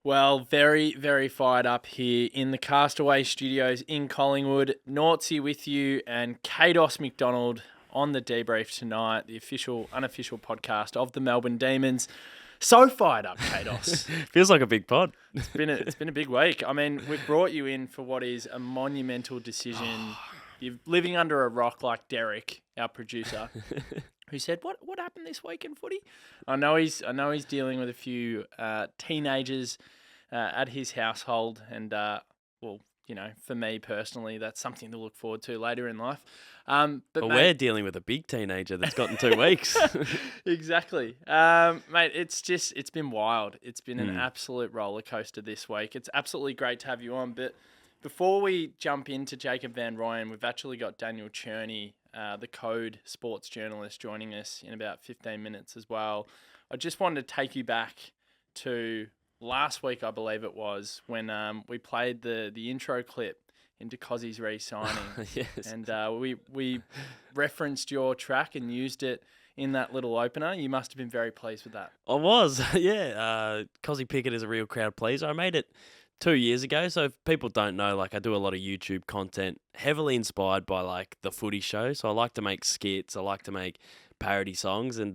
Well, very, very fired up here in the Castaway Studios in Collingwood. Naughtsie with you and Cados Macdonald on the DeeBrief tonight, the unofficial podcast of the Melbourne Demons. So fired up, Cados. Feels like a big pod. It's been a big week. I mean, we've brought you in for what is a monumental decision. You're living under a rock like Derek, our producer, who said, "What happened this week in footy?" I know he's dealing with a few teenagers at his household, and for me personally, that's something to look forward to later in life. But mate, we're dealing with a big teenager that's gotten 2 weeks. Exactly. Mate, it's been wild. It's been an absolute roller coaster this week. It's absolutely great to have you on. But before we jump into Jacob van Rooyen, we've actually got Daniel Cherny, the Code sports journalist, joining us in about 15 minutes as well. I just wanted to take you back to last week, I believe it was, when we played the intro clip into Cozzie's re-signing. Yes. And we referenced your track and used it in that little opener. You must have been very pleased with that. I was, yeah. Cozzy Pickett is a real crowd pleaser. I made it 2 years ago, so if people don't know, I do a lot of YouTube content, heavily inspired by, the footy show. So I like to make skits, I like to make parody songs, and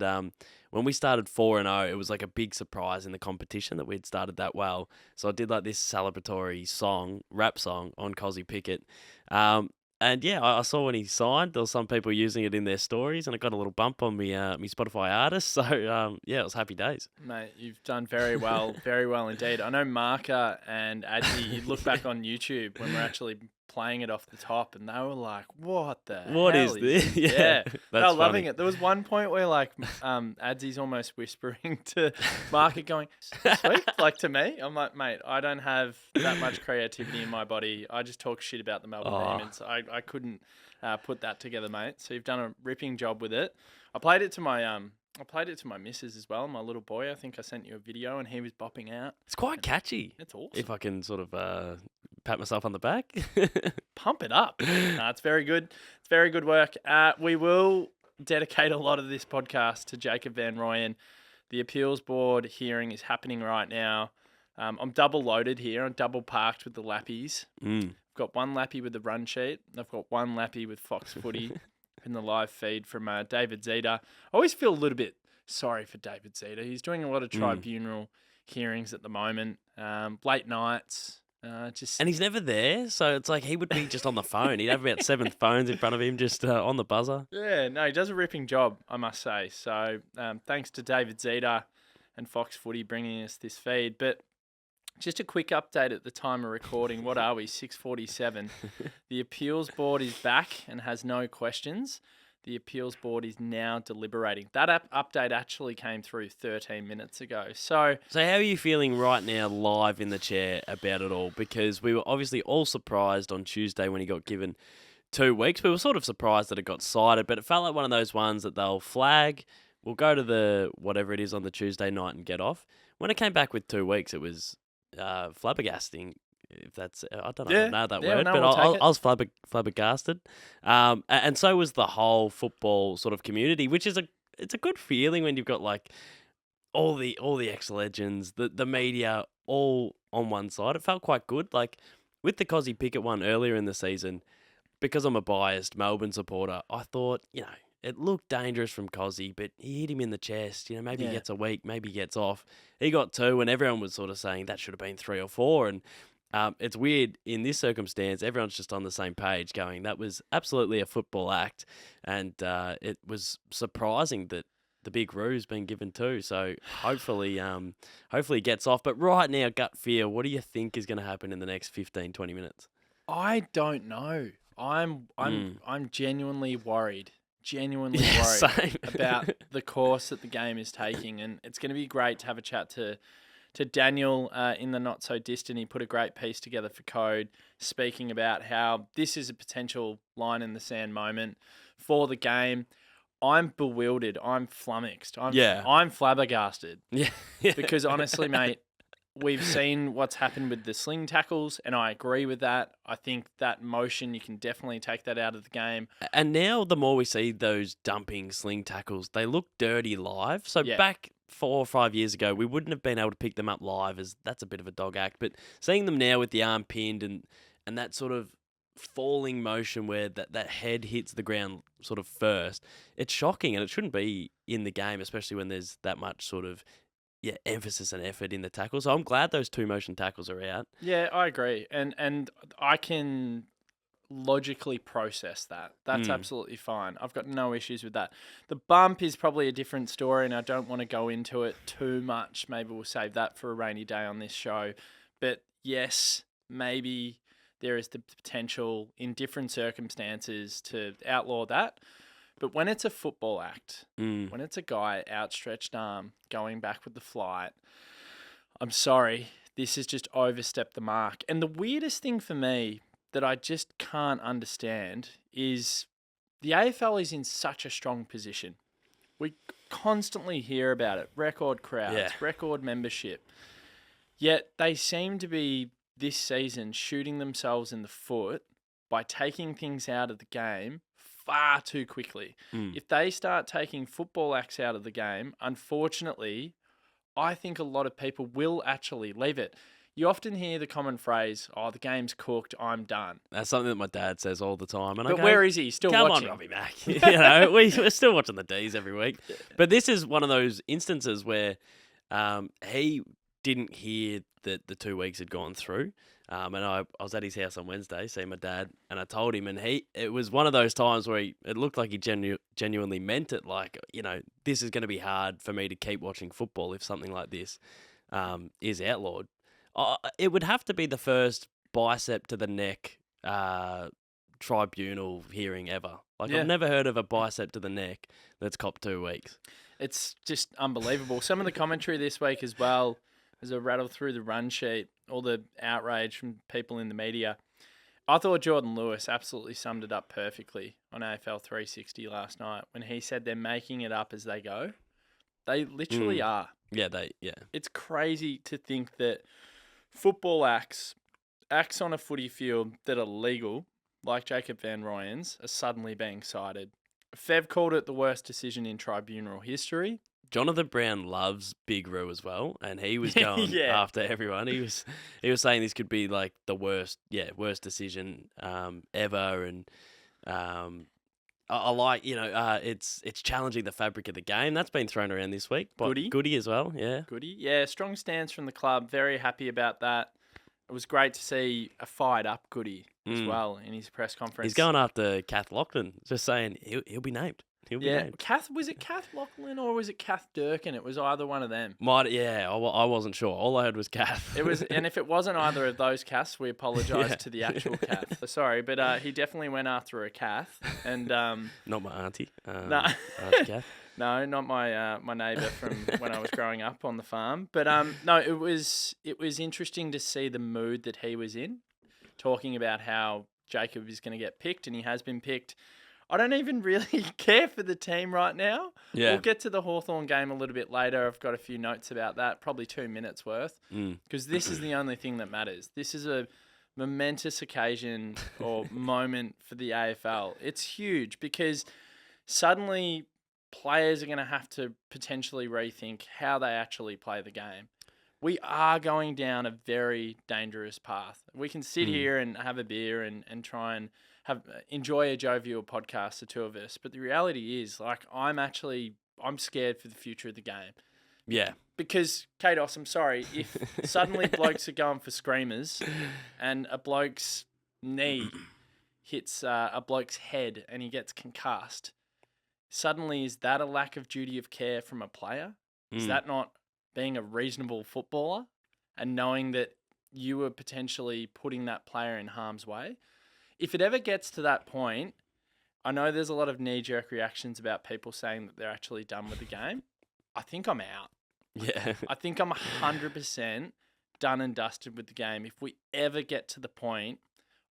when we started 4-0, it was a big surprise in the competition that we'd started that well. So I did this celebratory rap song on Cozzy Pickett. And yeah, I saw when he signed, there were some people using it in their stories, and it got a little bump on me Spotify artist. So it was happy days. Mate, you've done very well, very well indeed. I know Marker and Adzi, you look back on YouTube when we're actually playing it off the top, and they were like, "What What hell is this?" Yeah, they were loving funny. it. There was one point where Adzi's almost whispering to Marker, going, "Sweet," to me. I'm like, "Mate, I don't have that much creativity in my body. I just talk shit about the Melbourne Demons. I couldn't put that together, mate. So you've done a ripping job with it. I played it to my missus as well, my little boy. I think I sent you a video, and he was bopping out. It's quite catchy. It's awesome. If I can sort of pat myself on the back. Pump it up. No, it's very good. It's very good work. We will dedicate a lot of this podcast to Jacob van Rooyen. The appeals board hearing is happening right now. I'm double loaded here. I'm double parked with the lappies. I've got one lappy with the run sheet. I've got one lappy with Fox Footy in the live feed from David Zeta. I always feel a little bit sorry for David Zeta. He's doing a lot of tribunal hearings at the moment, late nights. And he's never there, so it's he would be just on the phone. He'd have about 7 phones in front of him just on the buzzer. Yeah, no, he does a ripping job, I must say. So thanks to David Zeta and Fox Footy bringing us this feed. But just a quick update at the time of recording. What are we, 6:47? The appeals board is back and has no questions. The appeals board is now deliberating. That update actually came through 13 minutes ago. So how are you feeling right now live in the chair about it all? Because we were obviously all surprised on Tuesday when he got given 2 weeks. We were sort of surprised that it got cited, but it felt like one of those ones that they'll flag. We'll go to the whatever it is on the Tuesday night and get off. When it came back with 2 weeks, it was flabbergasting. If that's, I don't know, Yeah. I know that Yeah, word, no, but we'll take it. I was flabbergasted. And so was the whole football sort of community, which is it's a good feeling when you've got all the ex-legends, the media all on one side. It felt quite good. With the Cozzy Pickett one earlier in the season, because I'm a biased Melbourne supporter, I thought, it looked dangerous from Cozzy, but he hit him in the chest. Maybe he gets a week, maybe he gets off. He got 2, and everyone was sort of saying that should have been 3 or 4. And it's weird in this circumstance, everyone's just on the same page going, that was absolutely a football act. And it was surprising that the big roo's been given 2. So hopefully he gets off. But right now, gut feel, what do you think is going to happen in the next 15, 20 minutes? I don't know. I'm genuinely worried. Worried Same. about the course that the game is taking, and it's going to be great to have a chat to Daniel in the not so distant. He put a great piece together for Code, speaking about how this is a potential line in the sand moment for the game. I'm bewildered. I'm flummoxed. I'm flabbergasted. Yeah. Because honestly, mate, we've seen what's happened with the sling tackles, and I agree with that. I think that motion, you can definitely take that out of the game. And now the more we see those dumping sling tackles, they look dirty live. So back 4 or 5 years ago, we wouldn't have been able to pick them up live, as that's a bit of a dog act. But seeing them now with the arm pinned and that sort of falling motion where that head hits the ground sort of first, it's shocking, and it shouldn't be in the game, especially when there's that much sort of emphasis and effort in the tackle. So I'm glad those 2 motion tackles are out. Yeah, I agree. And I can logically process that. That's absolutely fine. I've got no issues with that. The bump is probably a different story, and I don't want to go into it too much. Maybe we'll save that for a rainy day on this show. But yes, maybe there is the potential in different circumstances to outlaw that. But when it's a football act, when it's a guy outstretched arm going back with the flight, I'm sorry, this has just overstepped the mark. And the weirdest thing for me that I just can't understand is the AFL is in such a strong position. We constantly hear about it. Record crowds, record membership. Yet they seem to be this season shooting themselves in the foot by taking things out of the game far too quickly. If they start taking football acts out of the game, unfortunately, I think a lot of people will actually leave it. You often hear the common phrase, "Oh, the game's cooked, I'm done." That's something that my dad says all the time. And but where is he? Still Come watching? on, Robbie Mack. We're still watching the D's every week. But this is one of those instances where he didn't hear that the 2 weeks had gone through. And I was at his house on Wednesday, seeing my dad, and I told him, and it was one of those times where it looked like he genuinely meant it. Like, this is going to be hard for me to keep watching football if something like this is outlawed. It would have to be the first bicep to the neck tribunal hearing ever. I've never heard of a bicep to the neck that's copped 2 weeks. It's just unbelievable. Some of the commentary this week as well, as I rattle through the run sheet, all the outrage from people in the media. I thought Jordan Lewis absolutely summed it up perfectly on AFL 360 last night when he said they're making it up as they go. They literally are. Yeah, It's crazy to think that football acts on a footy field that are legal, like Jacob van Rooyen's, are suddenly being cited. Fev called it the worst decision in tribunal history. Jonathan Brown loves Big Roo as well, and he was going after everyone. He was saying this could be like the worst decision ever, and I like it's challenging the fabric of the game. That's been thrown around this week. Goody as well, yeah. Strong stance from the club. Very happy about that. It was great to see a fired up Goody as well in his press conference. He's going after Kath Lachlan, just saying he'll be named. Was it Kath Lachlan or was it Kath Durkin? It was either one of them. I wasn't sure. All I heard was Kath. It was, and if it wasn't either of those Kaths, we apologise to the actual Kath. Sorry, but he definitely went after a Kath, and not my auntie. No, Kath. No, not my neighbour from when I was growing up on the farm. But no, it was interesting to see the mood that he was in, talking about how Jacob is going to get picked, and he has been picked. I don't even really care for the team right now. Yeah. We'll get to the Hawthorn game a little bit later. I've got a few notes about that, probably 2 minutes worth, because this is the only thing that matters. This is a momentous occasion or moment for the AFL. It's huge because suddenly players are going to have to potentially rethink how they actually play the game. We are going down a very dangerous path. We can sit here and have a beer and try and enjoy a jovial podcast, the two of us. But the reality is, I'm scared for the future of the game. Yeah. Because, Cados, I'm sorry, if suddenly blokes are going for screamers and a bloke's knee hits a bloke's head and he gets concussed, suddenly is that a lack of duty of care from a player? Is that not being a reasonable footballer and knowing that you were potentially putting that player in harm's way? If it ever gets to that point, I know there's a lot of knee-jerk reactions about people saying that they're actually done with the game. I think I'm out. Yeah. I think I'm 100% done and dusted with the game. If we ever get to the point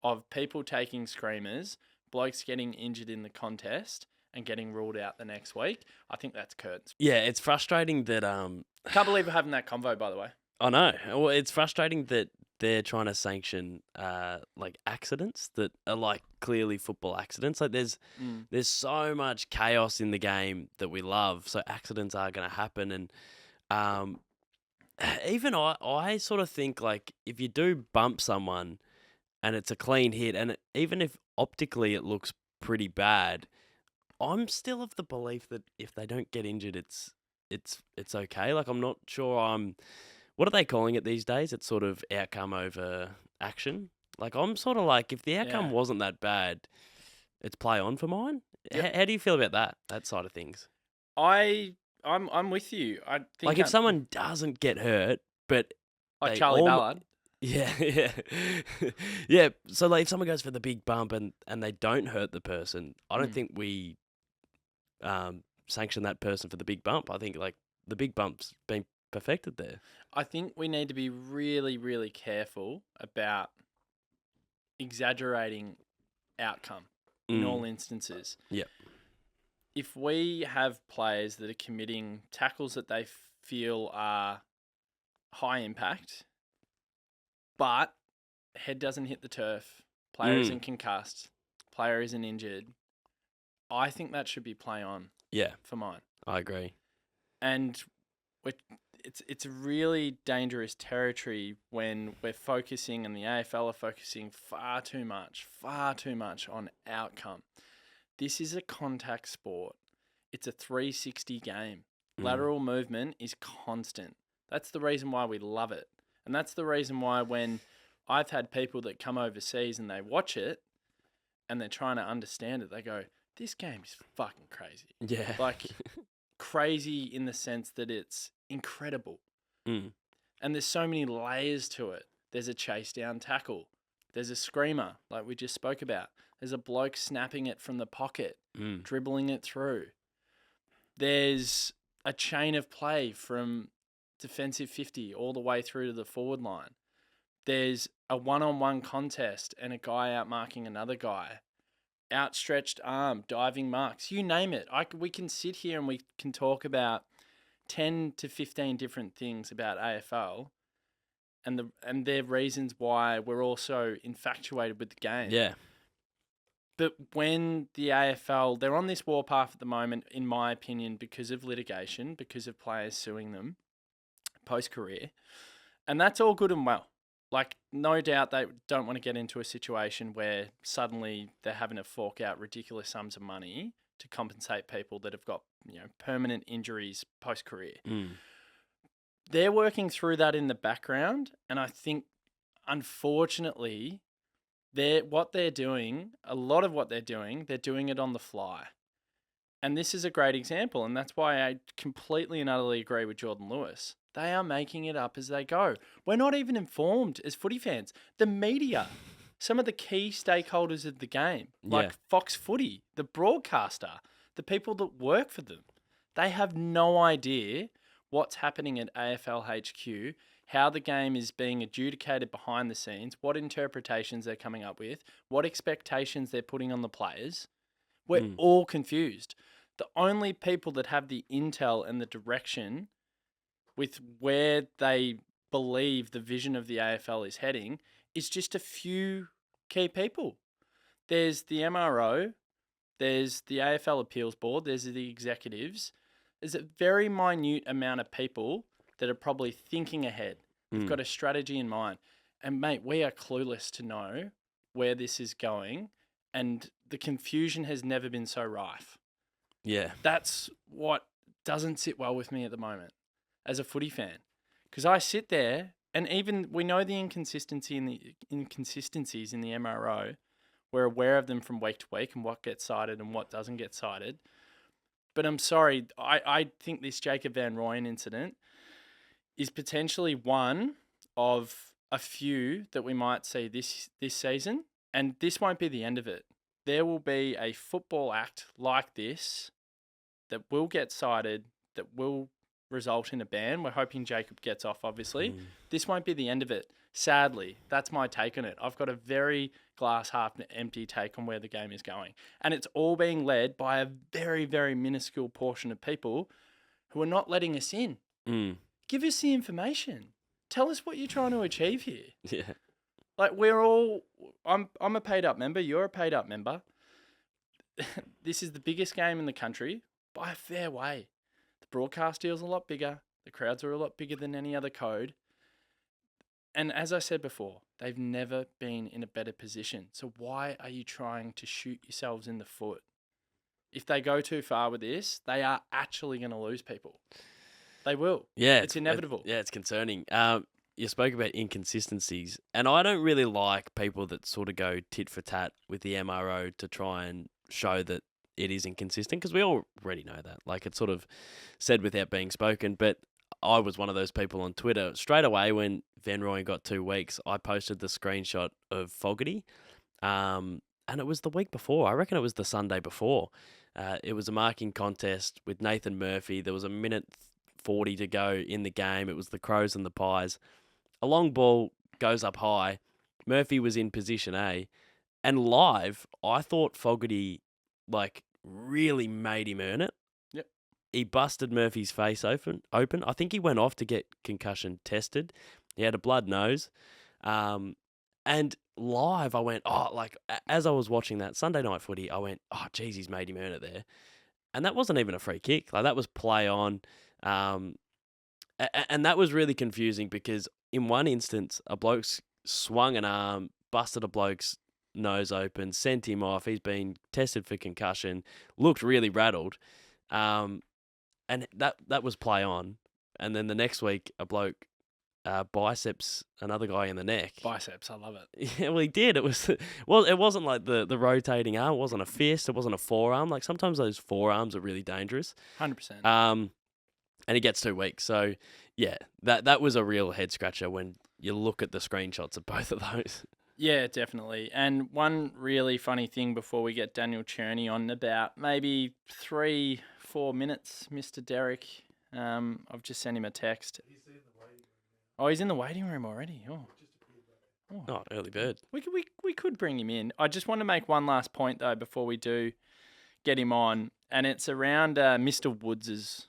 of people taking screamers, blokes getting injured in the contest and getting ruled out the next week, I think that's curtains. Yeah, it's frustrating that... Can't believe we're having that convo, by the way. I know. Well, it's frustrating that they're trying to sanction accidents that are clearly football accidents. There's so much chaos in the game that we love, so accidents are going to happen. And Um, even I sort of think like if you do bump someone and it's a clean hit, and even if optically it looks pretty bad, I'm still of the belief that if they don't get injured, it's okay. Like I'm not sure what are they calling it these days? It's sort of outcome over action. Like I'm sort of like if the outcome Yeah. wasn't that bad, it's play on for mine. Yep. How do you feel about that side of things? I'm with you. I think Like if someone doesn't get hurt, but like they Charlie Ballard. yeah, yeah, yeah. So like if someone goes for the big bump and they don't hurt the person, I don't think we sanction that person for the big bump. I think like the big bump's been perfected there. I think we need to be really, really careful about exaggerating outcome in all instances. Yep. If we have players that are committing tackles that they feel are high impact, but head doesn't hit the turf, player isn't concussed, player isn't injured, I think that should be play on Yeah, for mine. I agree. And it's a really dangerous territory when we're focusing and the AFL are focusing far too much on outcome. This is a contact sport. It's a 360 game. Lateral movement is constant. That's the reason why we love it. And that's the reason why when I've had people that come overseas and they watch it and they're trying to understand it, they go, this game is fucking crazy. Yeah. Like crazy in the sense that it's incredible. And there's so many layers to it. There's a chase down tackle. There's a screamer, like we just spoke about. There's a bloke snapping it from the pocket, dribbling it through. There's a chain of play from defensive 50 all the way through to the forward line. There's a one-on-one contest and a guy outmarking another guy. Outstretched arm, diving marks, you name it. We can sit here and we can talk about 10 to 15 different things about AFL and their reasons why we're all so infatuated with the game. Yeah. But when the AFL, they're on this warpath at the moment, in my opinion, because of litigation, because of players suing them post-career. And that's all good and well. Like, no doubt they don't want to get into a situation where suddenly they're having to fork out ridiculous sums of money to compensate people that have got, permanent injuries post-career. They're working through that in the background, and I think, unfortunately, a lot of what they're doing it on the fly. And this is a great example, and that's why I completely and utterly agree with Jordan Lewis. They are making it up as they go. We're not even informed as footy fans. The media, some of the key stakeholders of the game, like Fox Footy, the broadcaster, the people that work for them, they have no idea what's happening at AFL HQ, how the game is being adjudicated behind the scenes, what interpretations they're coming up with, what expectations they're putting on the players. We're all confused. The only people that have the intel and the direction with where they believe the vision of the AFL is heading is just a few key people. There's the MRO, there's the AFL Appeals Board, there's the executives. There's a very minute amount of people that are probably thinking ahead. They've got a strategy in mind. And, mate, we are clueless to know where this is going, and the confusion has never been so rife. Yeah. That's what doesn't sit well with me at the moment as a footy fan. Because I sit there, and even we know the inconsistencies in the MRO. We're aware of them from week to week and what gets cited and what doesn't get cited. But I'm sorry, I think this Jacob van Rooyen incident is potentially one of a few that we might see this season, and this won't be the end of it. There will be a football act like this that will get cited, that will result in a ban. We're hoping Jacob gets off, obviously. This won't be the end of it. Sadly, that's my take on it. I've got a very glass half empty take on where the game is going. And it's all being led by a very, very minuscule portion of people who are not letting us in. Give us the information. Tell us what you're trying to achieve here. Yeah. Like I'm a paid up member. You're a paid up member. This is the biggest game in the country by a fair way. The broadcast deal's a lot bigger. The crowds are a lot bigger than any other code. And as I said before, they've never been in a better position. So why are you trying to shoot yourselves in the foot? If they go too far with this, they are actually going to lose people. They will. Yeah, It's inevitable. It's concerning. You spoke about inconsistencies, and I don't really like people that sort of go tit for tat with the MRO to try and show that it is inconsistent, because we already know that. Like, it's sort of said without being spoken, but I was one of those people on Twitter. Straight away when Van Rooyen got 2 weeks, I posted the screenshot of Fogarty, and it was the week before. I reckon it was the Sunday before. It was a marking contest with Nathan Murphy. There was a minute 40 to go in the game. It was the Crows and the Pies. A long ball goes up high. Murphy was in position A. And live, I thought Fogarty, really made him earn it. Yep. He busted Murphy's face open. I think he went off to get concussion tested. He had a blood nose. And live, I went, as I was watching that Sunday night footy, I went, oh, geez, he's made him earn it there. And that wasn't even a free kick. That was play on. And that was really confusing, because in one instance, a bloke swung an arm, busted a bloke's nose open, sent him off. He's been tested for concussion, looked really rattled. And that was play on. And then the next week, a bloke biceps another guy in the neck. Biceps, I love it. Yeah, well, he did. It wasn't like the rotating arm. It wasn't a fist. It wasn't a forearm. Like, sometimes those forearms are really dangerous. 100%. And he gets 2 weeks. So, yeah, that was a real head scratcher when you look at the screenshots of both of those. Yeah, definitely. And one really funny thing before we get Daniel Cherny on, about maybe 3-4 minutes, Mr. Derek. I've just sent him a text. He's in the waiting room already. Oh, early bird. We could bring him in. I just want to make one last point, though, before we do get him on, and it's around Mr. Woods's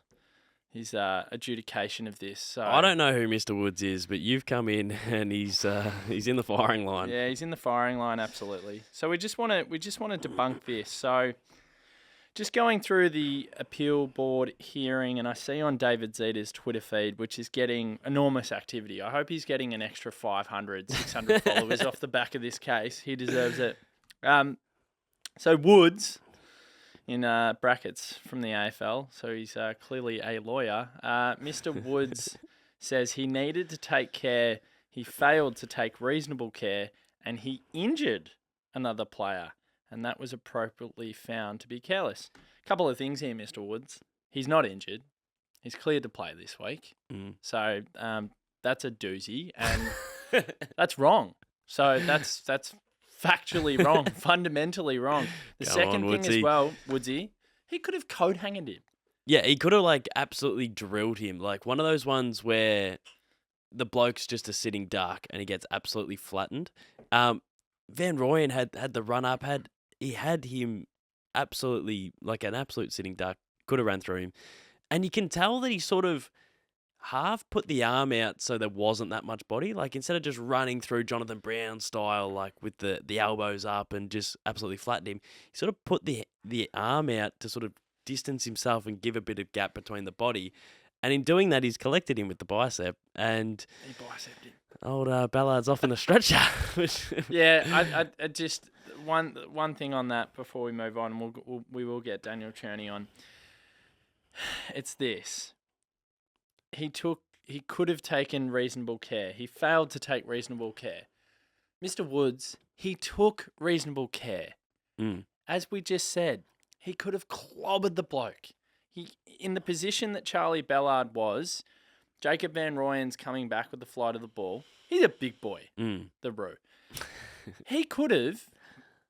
his adjudication of this. So I don't know who Mr. Woods is, but you've come in and he's in the firing line. Yeah, he's in the firing line, absolutely. So we just want to debunk this. So just going through the appeal board hearing, and I see on David Zeta's Twitter feed, which is getting enormous activity. I hope he's getting an extra 500, 600 followers off the back of this case. He deserves it. So Woods, in brackets from the AFL, so he's clearly a lawyer. Mr. Woods says he needed to take care, he failed to take reasonable care, and he injured another player, and that was appropriately found to be careless. Couple of things here, Mr. Woods. He's not injured. He's cleared to play this week. So that's a doozy, and that's wrong. So that's factually wrong, fundamentally wrong. The second thing as well, Woodsy, he could have coat-hanged him. Yeah, he could have absolutely drilled him. Like one of those ones where the bloke's just a sitting duck and he gets absolutely flattened. Van Rooyen had the run up, he had him absolutely like an absolute sitting duck, could have ran through him. And you can tell that he sort of half put the arm out so there wasn't that much body. Like, instead of just running through Jonathan Brown style, like with the elbows up and just absolutely flattened him, he sort of put the arm out to sort of distance himself and give a bit of gap between the body. And in doing that, he's collected him with the bicep. And he bicepped him. Old Ballard's off in the stretcher. Yeah, I just one thing on that before we move on. We will get Daniel Cherny on. It's this. He could have taken reasonable care. He failed to take reasonable care. Mr. Woods, he took reasonable care. As we just said, he could have clobbered the bloke. In the position that Charlie Ballard was, Jacob van Rooyen's coming back with the flight of the ball. He's a big boy, the Roo. He could have,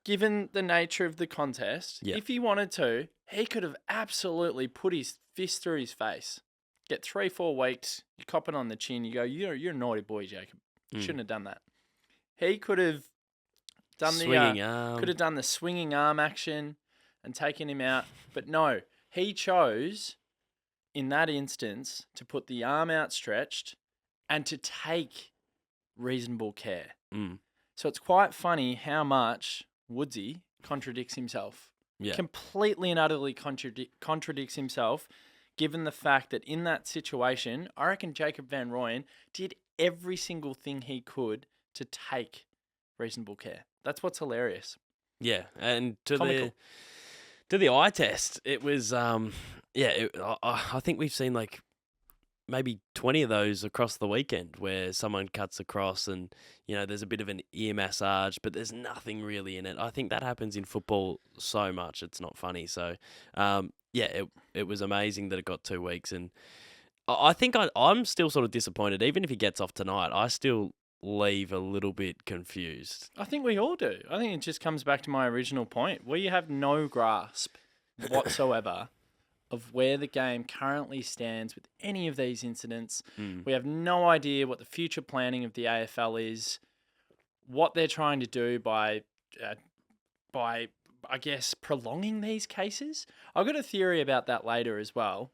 given the nature of the contest, if he wanted to, he could have absolutely put his fist through his face. Get 3-4 weeks, you cop it on the chin, you go, you're a naughty boy, Jacob. You shouldn't have done that. He could have done the swinging arm action and taken him out, but no, he chose in that instance to put the arm outstretched and to take reasonable care. So it's quite funny how much Woodsy contradicts himself. Completely and utterly contradicts himself, given the fact that in that situation, I reckon Jacob van Rooyen did every single thing he could to take reasonable care. That's what's hilarious. Yeah, and to Comical. the eye test, it was I think we've seen like maybe 20 of those across the weekend where someone cuts across and, there's a bit of an ear massage, but there's nothing really in it. I think that happens in football so much. It's not funny. So, it was amazing that it got 2 weeks. And I think I'm still sort of disappointed. Even if he gets off tonight, I still leave a little bit confused. I think we all do. I think it just comes back to my original point. We have no grasp whatsoever of where the game currently stands with any of these incidents. We have no idea what the future planning of the AFL is, what they're trying to do by I guess, prolonging these cases. I've got a theory about that later as well,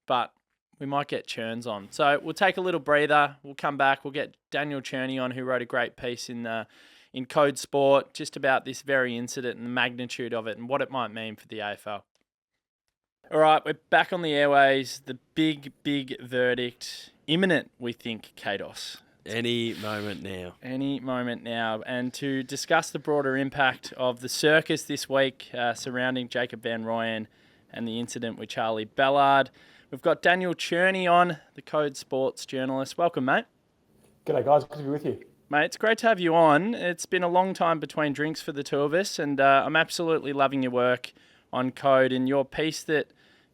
but we might get Cherns on. So we'll take a little breather. We'll come back. We'll get Daniel Cherny on, who wrote a great piece in Code Sport just about this very incident and the magnitude of it and what it might mean for the AFL. All right, we're back on the airways. The big, big verdict. Imminent, we think, Cados. Any moment now. Any moment now. And to discuss the broader impact of the circus this week surrounding Jacob van Rooyen and the incident with Charlie Ballard, we've got Daniel Cherny on, the Code Sports journalist. Welcome, mate. G'day, guys. Good to be with you. Mate, it's great to have you on. It's been a long time between drinks for the two of us, and I'm absolutely loving your work on Code and your piece that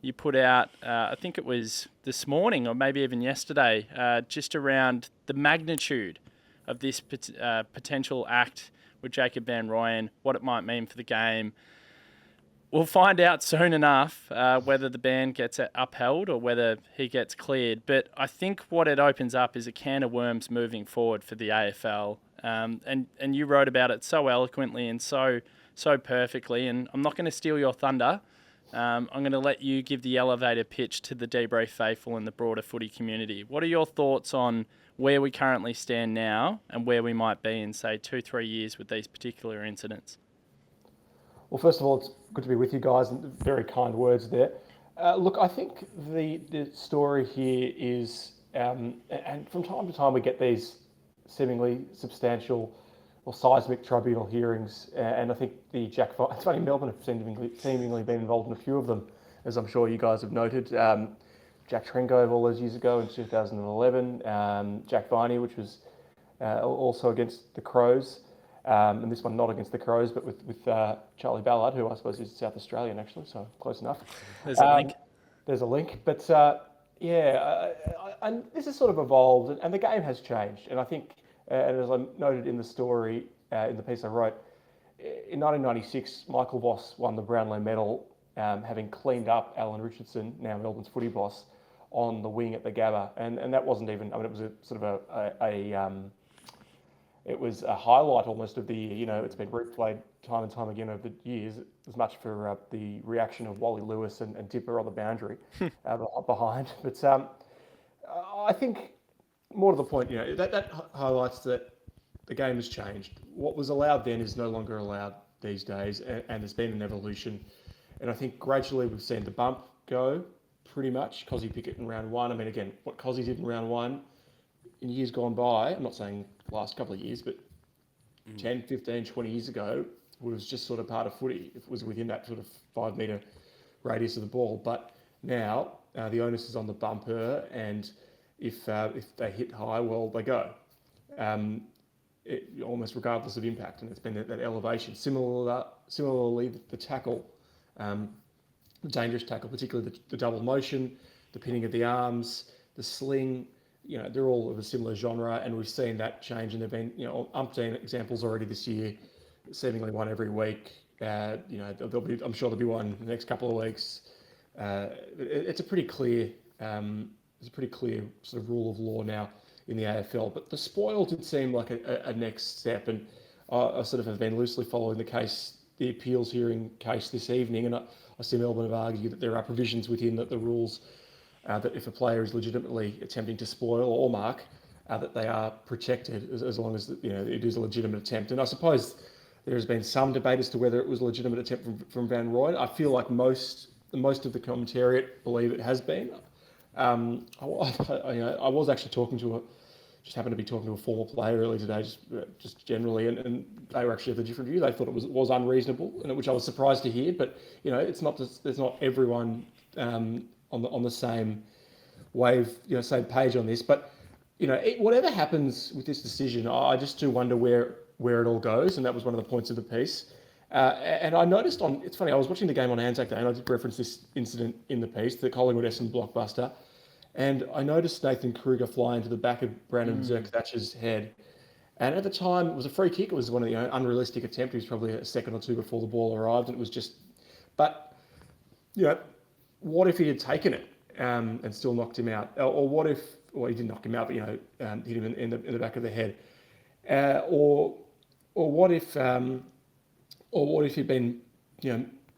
you put out, I think it was this morning or maybe even yesterday, just around the magnitude of this potential act with Jacob van Rooyen, what it might mean for the game. We'll find out soon enough whether the ban gets upheld or whether he gets cleared. But I think what it opens up is a can of worms moving forward for the AFL. And you wrote about it so eloquently and so perfectly. And I'm not going to steal your thunder. I'm going to let you give the elevator pitch to the DeeBrief faithful and the broader footy community. What are your thoughts on where we currently stand now and where we might be in, say, 2-3 years with these particular incidents? Well, first of all, it's good to be with you guys, and very kind words there. Look, I think the story here is, and from time to time we get these seemingly substantial or seismic tribunal hearings, and I think it's funny, Melbourne have seemingly been involved in a few of them, as I'm sure you guys have noted. Jack Trengove all those years ago in 2011, Jack Viney, which was also against the Crows, and this one not against the Crows, but with Charlie Ballard, who I suppose is South Australian actually, so close enough. There's a link. There's a link, but and this has sort of evolved, and the game has changed, and I think. And as I noted in the story, in the piece I wrote, in 1996, Michael Voss won the Brownlow medal, having cleaned up Alan Richardson, now Melbourne's footy boss, on the wing at the Gabba. And that wasn't even, it was a sort of it was a highlight almost of the year. It's been replayed time and time again over the years, as much for the reaction of Wally Lewis and Dipper on the boundary behind. But I think, more to the point, that highlights that the game has changed. What was allowed then is no longer allowed these days, and there's been an evolution. And I think gradually we've seen the bump go, pretty much. Cozzy Pickett in round one. I mean, again, what Cozzy did in round one, in years gone by, I'm not saying the last couple of years, but 10, 15, 20 years ago, was just sort of part of footy. It was within that sort of 5 metre radius of the ball. But now the onus is on the bumper, and if they hit high, well, they go, almost regardless of impact. And it's been that elevation. Similarly, the tackle, the dangerous tackle, particularly the double motion, the pinning of the arms, the sling, they're all of a similar genre. And we've seen that change. And there have been, umpteen examples already this year, seemingly one every week. I'm sure there'll be one in the next couple of weeks. It's a pretty clear sort of rule of law now in the AFL. But the spoil did seem like a next step, and I sort of have been loosely following the appeals hearing case this evening, and I see Melbourne have argued that there are provisions within the rules that if a player is legitimately attempting to spoil or mark, that they are protected as long as it is a legitimate attempt. And I suppose there has been some debate as to whether it was a legitimate attempt from Van Rooyen. I feel like most most of the commentariat believe it has been. I was actually just happened to be talking to a former player earlier today, just generally, and they were actually of a different view. They thought it was unreasonable, which I was surprised to hear. But it's not there's not everyone on the same wave, same page on this. But whatever happens with this decision, I just do wonder where it all goes, and that was one of the points of the piece. And I noticed it's funny, I was watching the game on Anzac Day, and I did reference this incident in the piece, the Collingwood-Essendon blockbuster. And I noticed Nathan Kruger fly into the back of Brandon Zerk-Thatcher's head. And at the time, it was a free kick. It was one of the unrealistic attempts. It was probably a second or two before the ball arrived. And it was just... But, what if he had taken it and still knocked him out? Or what if... Well, he didn't knock him out, but, hit him in the back of the head. Or what if he'd been,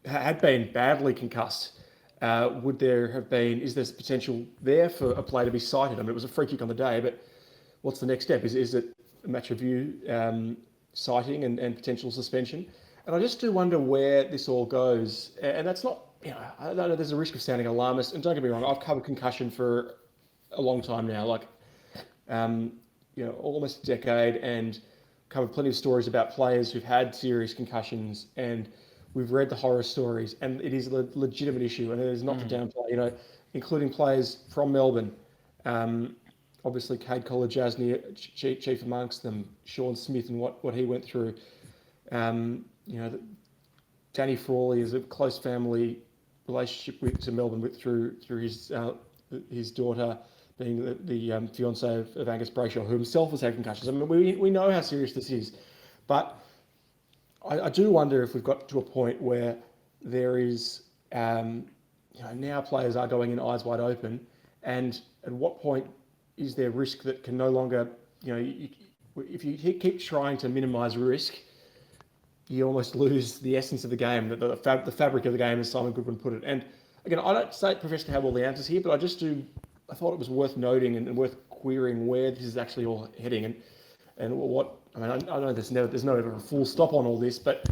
had been badly concussed? Is there potential there for a play to be cited? I mean, it was a free kick on the day, but what's the next step? Is it a match review, citing and potential suspension? And I just do wonder where this all goes. And that's not, I don't know, there's a risk of sounding alarmist. And don't get me wrong, I've covered concussion for a long time now, almost a decade, and covered plenty of stories about players who've had serious concussions, and we've read the horror stories, and it is a legitimate issue, and it is not to downplay, including players from Melbourne. Obviously, Cade Collar-Jasny, chief amongst them, Sean Smith and what he went through. Danny Frawley is a close family relationship to Melbourne through his daughter being the fiance of Angus Brayshaw, who himself has had concussions. I mean, we know how serious this is, but I do wonder if we've got to a point where there is, now players are going in eyes wide open, and at what point is there risk that can no longer, if you keep trying to minimise risk, you almost lose the essence of the game, the fabric of the game, as Simon Goodwin put it. And again, I don't profess to have all the answers here, but I thought it was worth noting and worth querying where this is actually all heading, and what. I mean, I know there's no ever a full stop on all this, but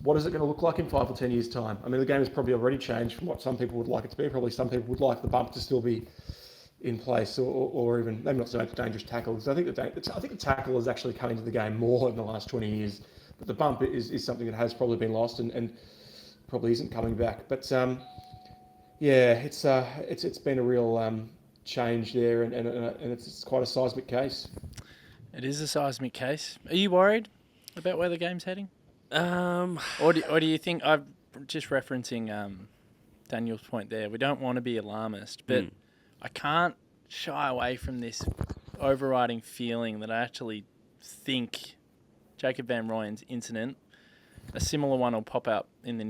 what is it going to look like in 5 or 10 years' time? I mean, the game has probably already changed from what some people would like it to be. Probably some people would like the bump to still be in place, or even maybe not so much dangerous tackles. I think the tackle has actually come into the game more in the last 20 years, but the bump is something that has probably been lost and probably isn't coming back. But it's been a real change there, and it's quite a seismic case. It is a seismic case. Are you worried about where the game's heading? Or do you think, I'm just referencing Daniel's point there, we don't want to be alarmist, but I can't shy away from this overriding feeling that I actually think Jacob van Rooyen's incident, a similar one will pop up in the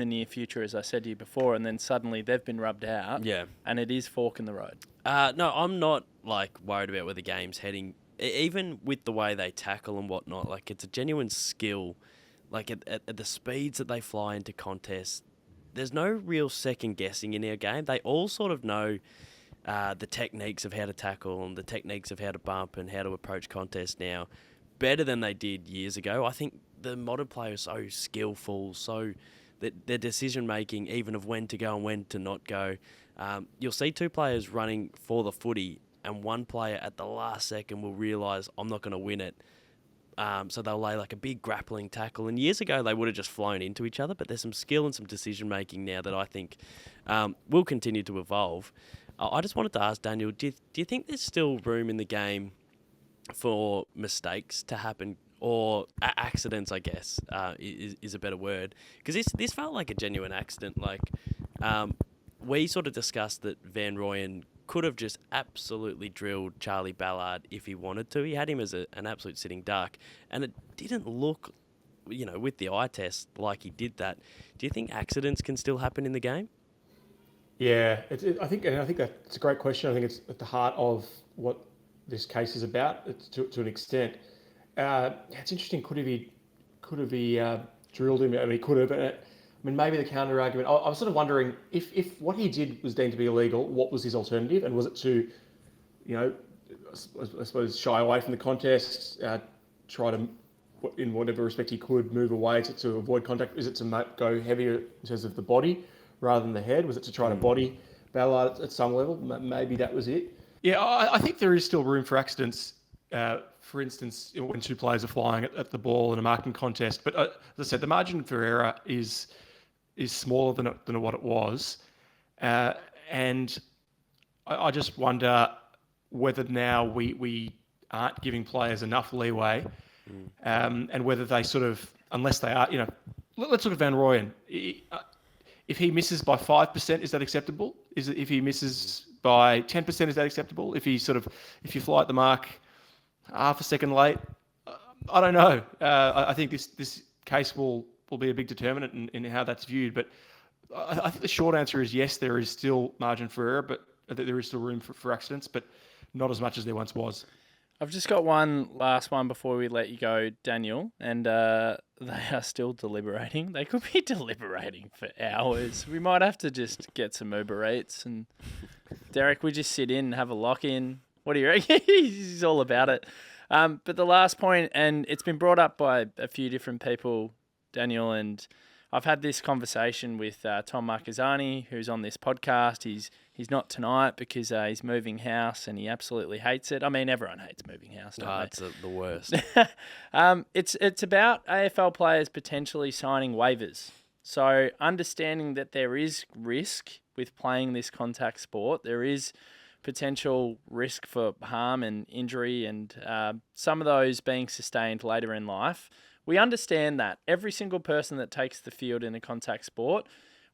near future, as I said to you before, and then suddenly they've been rubbed out. Yeah. And it is fork in the road. No, I'm not worried about where the game's heading. Even with the way they tackle and whatnot, it's a genuine skill. At the speeds that they fly into contests, there's no real second guessing in our game. They all sort of know the techniques of how to tackle and the techniques of how to bump and how to approach contests now better than they did years ago. I think the modern player is so skillful, so that their decision making, even of when to go and when to not go. You'll see two players running for the footy, and one player at the last second will realise, I'm not going to win it. So they'll lay a big grappling tackle. And years ago, they would have just flown into each other, but there's some skill and some decision-making now that I think will continue to evolve. I just wanted to ask Daniel, do you think there's still room in the game for mistakes to happen, or accidents, I guess, is a better word? Because this felt like a genuine accident. We sort of discussed that Van Rooyen could have just absolutely drilled Charlie Ballard if he wanted to. He had him as an absolute sitting duck, and it didn't look, with the eye test, like he did that. Do you think accidents can still happen in the game? Yeah, I think that's a great question. I think it's at the heart of what this case is about. To an extent. It's interesting. Could he drilled him? I mean, he could have. Maybe the counter argument. I was sort of wondering if what he did was deemed to be illegal, what was his alternative, and was it to, I suppose, shy away from the contest, try to, in whatever respect he could, move away to avoid contact? Is it to go heavier in terms of the body, rather than the head? Was it to try to body Ballard at some level? Maybe that was it. Yeah, I think there is still room for accidents. For instance, when two players are flying at the ball in a marking contest. But as I said, the margin for error is smaller than what it was. And I just wonder whether now we aren't giving players enough leeway, and whether they sort of, unless they are, let's look at Van Rooyen. If he misses by 5%, is that acceptable? If he misses by 10%, is that acceptable? If you fly at the mark half a second late, I don't know. I think this case will be a big determinant in how that's viewed. But I think the short answer is yes, there is still margin for error, but there is still room for accidents, but not as much as there once was. I've just got one last one before we let you go, Daniel, and they are still deliberating. They could be deliberating for hours. We might have to just get some Uber Eats, and Derek, we just sit in and have a lock-in. What do you reckon? He's all about it. But the last point, and it's been brought up by a few different people, Daniel, and I've had this conversation with Tom Marquezani, who's on this podcast. He's not tonight because he's moving house and he absolutely hates it. I mean, everyone hates moving house, don't they? It's the worst. It's about AFL players potentially signing waivers. So understanding that there is risk with playing this contact sport, there is potential risk for harm and injury and some of those being sustained later in life. We understand that every single person that takes the field in a contact sport,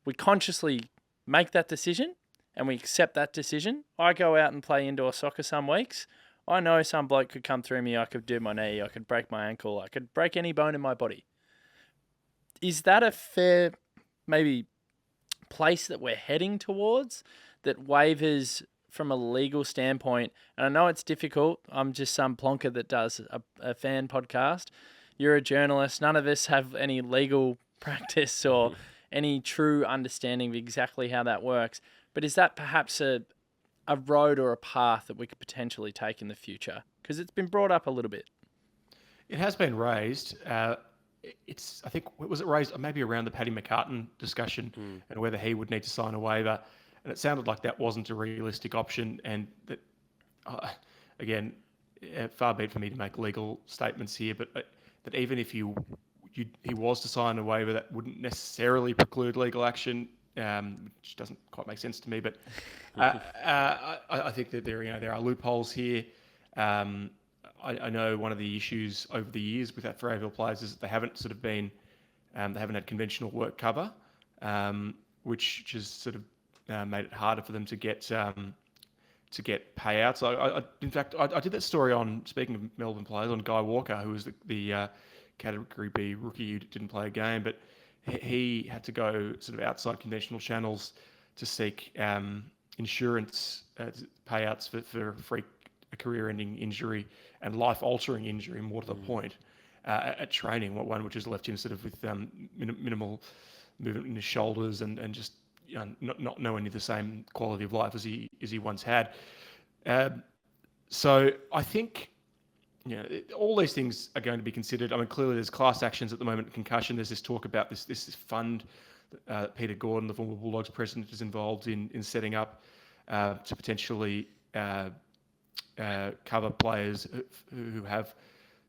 we consciously make that decision and we accept that decision. I go out and play indoor soccer some weeks. I know some bloke could come through me. I could do my knee. I could break my ankle. I could break any bone in my body. Is that a fair, maybe, place that we're heading towards? That waivers from a legal standpoint, and I know it's difficult. I'm just some plonker that does a fan podcast. You're a journalist. None of us have any legal practice or any true understanding of exactly how that works. But is that perhaps a road or a path that we could potentially take in the future? Because it's been brought up a little bit. It has been raised. I think, was it raised maybe around the Paddy McCartan discussion and whether he would need to sign a waiver? And it sounded like that wasn't a realistic option. And that, again, far be it for me to make legal statements here, but that even if he was to sign a waiver, that wouldn't necessarily preclude legal action, which doesn't quite make sense to me. But I think that there are loopholes here. I know one of the issues over the years with that for AFL players is that they haven't sort of been, they haven't had conventional work cover, which has sort of made it harder for them to get payouts. In fact, I did that story on, speaking of Melbourne players, on Guy Walker, who was the Category B rookie who didn't play a game, but he had to go sort of outside conventional channels to seek insurance payouts for a career-ending injury and life-altering injury, more to the point, at training, one which has left him sort of with minimal movement in his shoulders and just not knowing the same quality of life as he once had. So I think all these things are going to be considered. I mean, clearly there's class actions at the moment, concussion. There's this talk about this fund that Peter Gordon, the former Bulldogs president, is involved in setting up to potentially cover players who have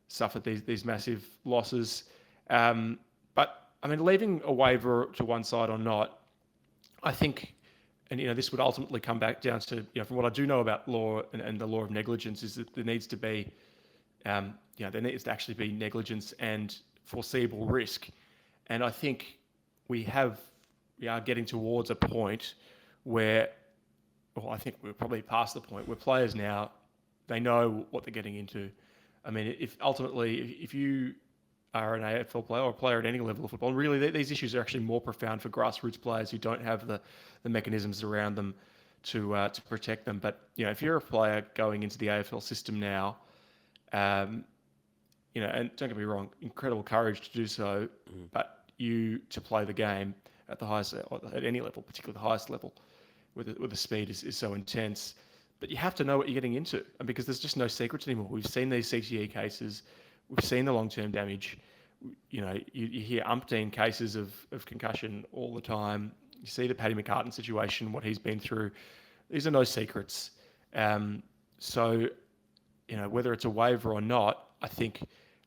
suffered these massive losses. But I mean, leaving a waiver to one side or not, I think, and this would ultimately come back down to, from what I do know about law and the law of negligence, is that there needs to be, there needs to actually be negligence and foreseeable risk. And I think we are getting towards a point where, well, I think we're probably past the point where players now, they know what they're getting into. I mean, if you are an AFL player or a player at any level of football, really these issues are actually more profound for grassroots players who don't have the mechanisms around them to protect them. But if you're a player going into the AFL system now, and don't get me wrong, incredible courage to do so, but to play the game at the highest, at any level, particularly the highest level, where the speed is so intense. But you have to know what you're getting into, and because there's just no secrets anymore. We've seen these CTE cases, we've seen the long-term damage. You hear umpteen cases of concussion all the time. You see the Paddy McCartan situation, what he's been through. These are no secrets. So, whether it's a waiver or not, I think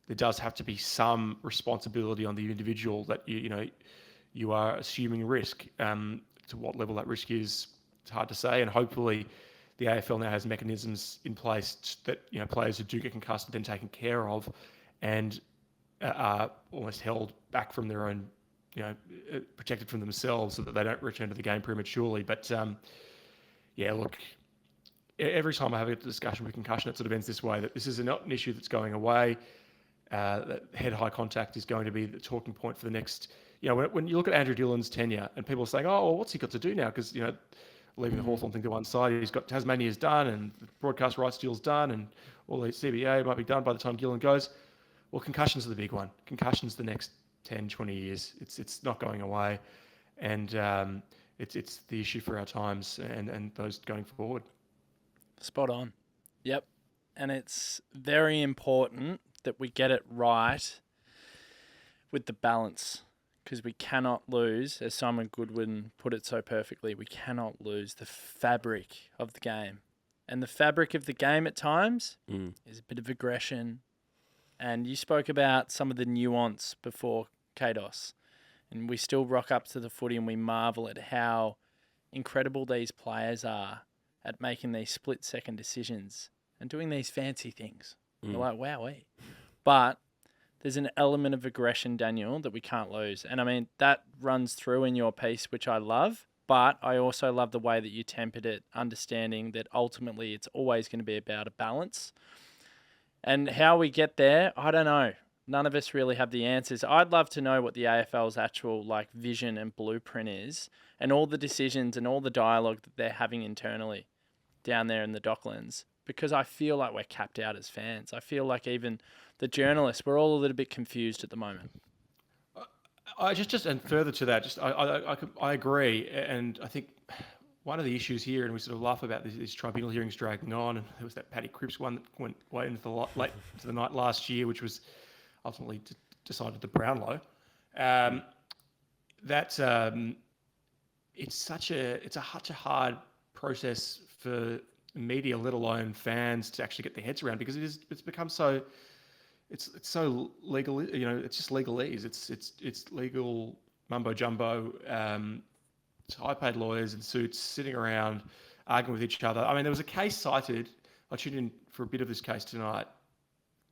there does have to be some responsibility on the individual that you are assuming risk. To what level that risk is, it's hard to say. And hopefully, the AFL now has mechanisms in place that players who do get concussed are then taken care of, and are almost held back from their own, protected from themselves, so that they don't return to the game prematurely. But look, every time I have a discussion with concussion, it sort of ends this way: that this is not an issue that's going away. That head-high contact is going to be the talking point for the next. When you look at Andrew Dillon's tenure, and people are saying, "Oh, well, what's he got to do now?" Because leaving the Hawthorn thing to one side, he's got Tasmania's done, and the broadcast rights deal's done, and all the CBA might be done by the time Gillen goes. Well, concussions are the big one. Concussions the next 10, 20 years. It's not going away, and it's the issue for our times and those going forward. Spot on. Yep. And it's very important that we get it right with the balance, because we cannot lose, as Simon Goodwin put it so perfectly, we cannot lose the fabric of the game. And the fabric of the game at times is a bit of aggression. And you spoke about some of the nuance before, Cados. And we still rock up to the footy and we marvel at how incredible these players are at making these split-second decisions and doing these fancy things. You're like, wowee. But there's an element of aggression, Daniel, that we can't lose. And I mean, that runs through in your piece, which I love. But I also love the way that you tempered it, understanding that ultimately it's always going to be about a balance. And how we get there, I don't know. None of us really have the answers. I'd love to know what the AFL's actual vision and blueprint is, and all the decisions and all the dialogue that they're having internally down there in the Docklands. Because I feel like we're capped out as fans. I feel like even the journalists, we're all a little bit confused at the moment. I just and further to that, I agree, and I think one of the issues here, and we sort of laugh about these tribunal hearings dragging on, and there was that Paddy Cripps one that went late into the night last year, which was ultimately decided the Brownlow. It's such a hard process for media, let alone fans, to actually get their heads around, because it's become so. It's so legal, it's just legalese. It's legal mumbo jumbo. It's high-paid lawyers in suits sitting around arguing with each other. I mean, there was a case cited. I tuned in for a bit of this case tonight.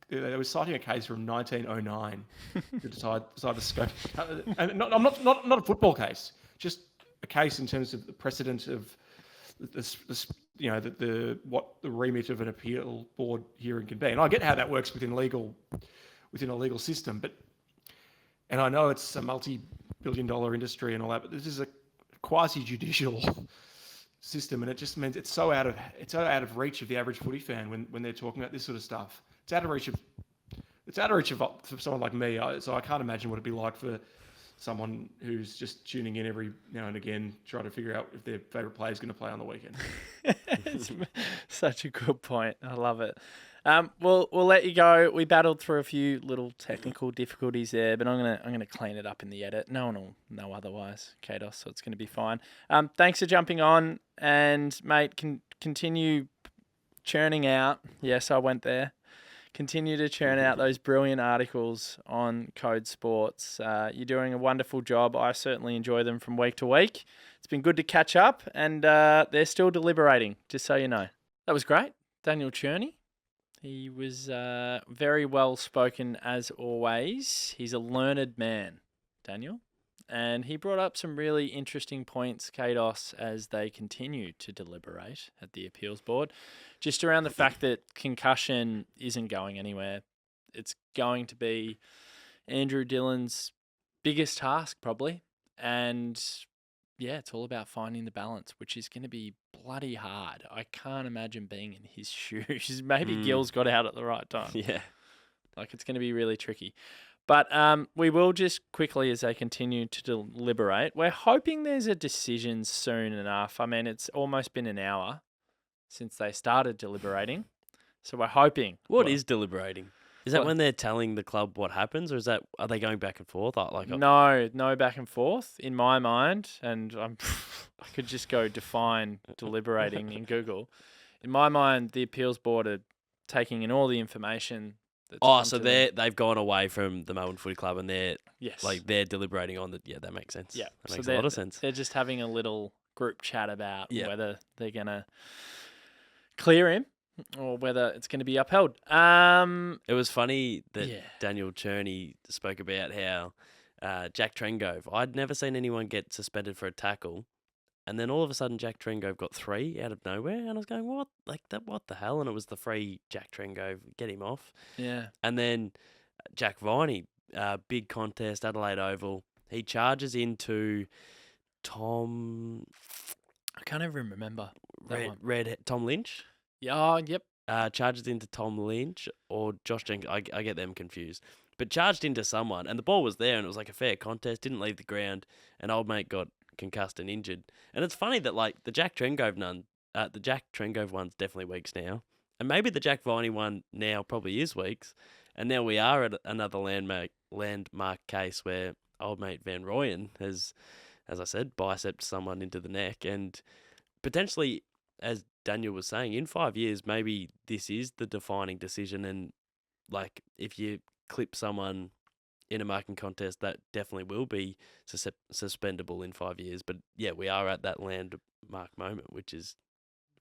They were citing a case from 1909 to decide the scope. And not a football case, just a case in terms of the precedent of what the remit of an appeal board hearing can be. And I get how that works within a legal system, and I know it's a multi-billion-dollar industry and all that, but this is a quasi-judicial system, and it just means it's so out of reach of the average footy fan when they're talking about this sort of stuff. It's out of reach of for someone like me. So I can't imagine what it'd be like for someone who's just tuning in every now and again, trying to figure out if their favourite player is going to play on the weekend. It's such a good point. I love it. We'll let you go. We battled through a few little technical difficulties there, but I'm gonna clean it up in the edit. No one will know otherwise, Cados, so it's going to be fine. Thanks for jumping on, and mate, continue churning out. Yes, I went there. Continue to churn out those brilliant articles on Code Sports. You're doing a wonderful job. I certainly enjoy them from week to week. It's been good to catch up, and they're still deliberating, just so you know. That was great. Daniel Cherny. He was very well spoken as always. He's a learned man, Daniel. And he brought up some really interesting points, Cados, as they continue to deliberate at the appeals board, just around the fact that concussion isn't going anywhere. It's going to be Andrew Dillon's biggest task, probably. And yeah, it's all about finding the balance, which is going to be bloody hard. I can't imagine being in his shoes. Maybe Gil's got out at the right time. Yeah. It's going to be really tricky. But we will just quickly, as they continue to deliberate, we're hoping there's a decision soon enough. I mean, it's almost been an hour since they started deliberating. So we're hoping. What is deliberating? Is that Well, when they're telling the club what happens, or are they going back and forth? No back and forth in my mind, and I could just go define deliberating in Google. In my mind, the appeals board are taking in all the information that's come So to them. they've gone away from the Melbourne Footy Club and Yes. they're deliberating on the. Yeah, that makes sense. Yeah. That So makes a lot of sense. they're just having a little group chat about Yeah. whether they're gonna clear him or whether it's going to be upheld. It was funny that Yeah. Daniel Cherny spoke about how Jack Trengove. I'd never seen anyone get suspended for a tackle, and then all of a sudden Jack Trengove got 3 out of nowhere, and I was going, "What? Like that? What the hell?" And it was the free Jack Trengove, get him off. Yeah. And then Jack Viney, big contest, Adelaide Oval. He charges into Tom I can't even remember that one. Tom Lynch. Yeah. Oh, yep. Charges into Tom Lynch or Josh Jenkins. I get them confused. But charged into someone, and the ball was there, and it was like a fair contest. Didn't leave the ground, and old mate got concussed and injured. And it's funny that like the Jack Trengove one's definitely weeks now, and maybe the Jack Viney one now probably is weeks. And now we are at another landmark case where old mate Van Rooyen has, as I said, bicepped someone into the neck, and potentially, as Daniel was saying, in 5 years, maybe this is the defining decision. And like, if you clip someone in a marking contest, that definitely will be suspendable in 5 years. But yeah, we are at that landmark moment, which is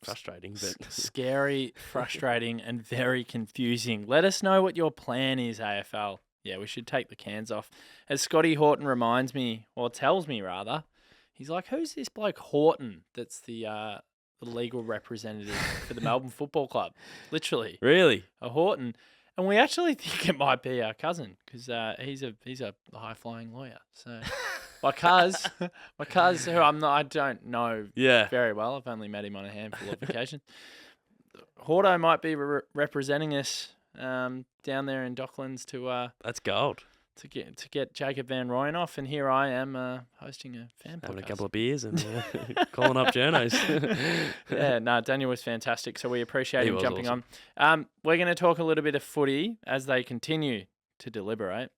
frustrating, but Scary, frustrating, and very confusing. Let us know what your plan is, AFL. Yeah, we should take the cans off. As Scotty Hawthorn reminds me, or tells me rather, he's like, "Who's this bloke Hawthorn? That's the legal representative for the Melbourne Football Club." Literally, really, a Hawthorn, and we actually think it might be our cousin because he's a high flying lawyer. So my cuz, who I don't know yeah, very well. I've only met him on a handful of occasions. Hordo might be representing us down there in Docklands that's gold. to get Jacob van Rooyen off, and here I am hosting a fan Having podcast. a couple of beers and calling up journos. Yeah, no, Daniel was fantastic, so we appreciate He him was jumping awesome. on. We're going to talk a little bit of footy as they continue to deliberate.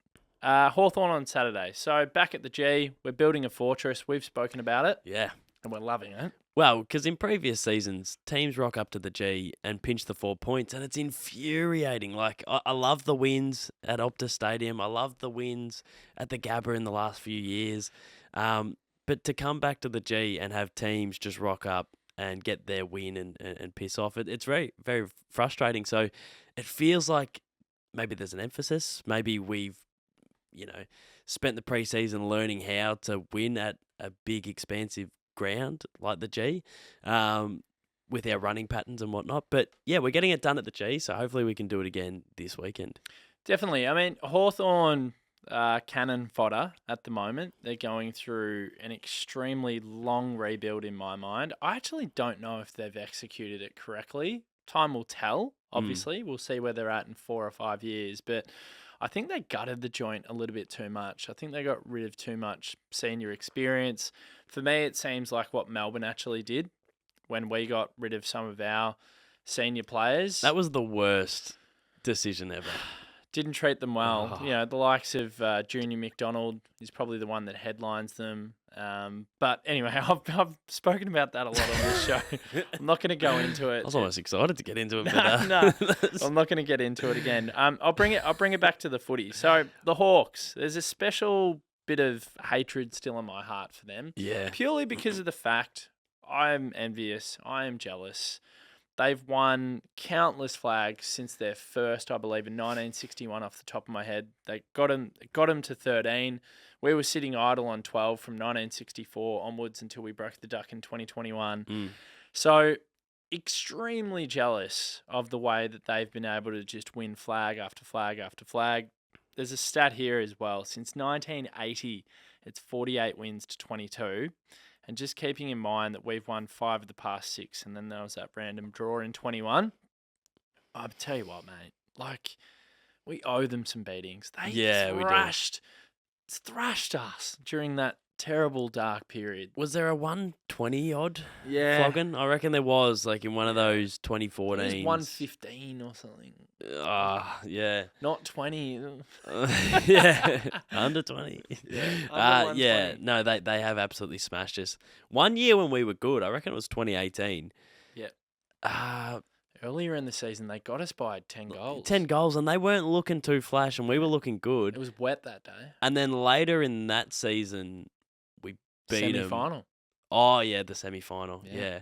Hawthorn on Saturday. So back at the G, we're building a fortress. We've spoken about it, Yeah. and we're loving it. Well, because in previous seasons, teams rock up to the G and pinch the 4 points, and it's infuriating. Like, I love the wins at Optus Stadium. I love the wins at the Gabba in the last few years. But to come back to the G and have teams just rock up and get their win and piss off, it's very, very frustrating. So it feels like maybe there's an emphasis. Maybe we've, spent the preseason learning how to win at a big, expansive ground like the G, with our running patterns and whatnot. But yeah, we're getting it done at the G, so hopefully we can do it again this weekend. Definitely. I mean, Hawthorn cannon fodder at the moment. They're going through an extremely long rebuild in my mind. I actually don't know if they've executed it correctly. Time will tell, obviously. We'll see where they're at in 4 or 5 years. But I think they gutted the joint a little bit too much. I think they got rid of too much senior experience. For me, it seems like what Melbourne actually did when we got rid of some of our senior players. That was the worst decision ever. Didn't treat them well. Oh. The likes of Junior Macdonald is probably the one that headlines them. But anyway, I've spoken about that a lot on this show. I'm not going to go into it. I was almost excited to get into it. No, I'm not going to get into it again. I'll bring it back to the footy. So the Hawks, there's a special bit of hatred still in my heart for them. Yeah. Purely because of the fact I'm envious. I am jealous. They've won countless flags since their first, I believe, in 1961 off the top of my head. They got them to 13. We were sitting idle on 12 from 1964 onwards until we broke the duck in 2021. So extremely jealous of the way that they've been able to just win flag after flag after flag. There's a stat here as well. Since 1980, it's 48 wins to 22. And just keeping in mind that we've won 5 of the past 6, and then there was that random draw in 21. I'll tell you what, mate. Like, we owe them some beatings. They thrashed us during that terrible dark period. Was there a 120 odd Yeah. flogging? I reckon there was, like in one of those It was 2014s. 115 or something. Yeah. Not 20. Yeah. Under 20. Under Yeah. 120. No, they have absolutely smashed us. One year when we were good, I reckon it was 2018. Yeah. Earlier in the season, they got us by 10 goals. 10 goals, and they weren't looking too flash, and we were looking good. It was wet that day. And then later in that season, we beat them. Semi-final. Oh, yeah, the semi-final. Yeah.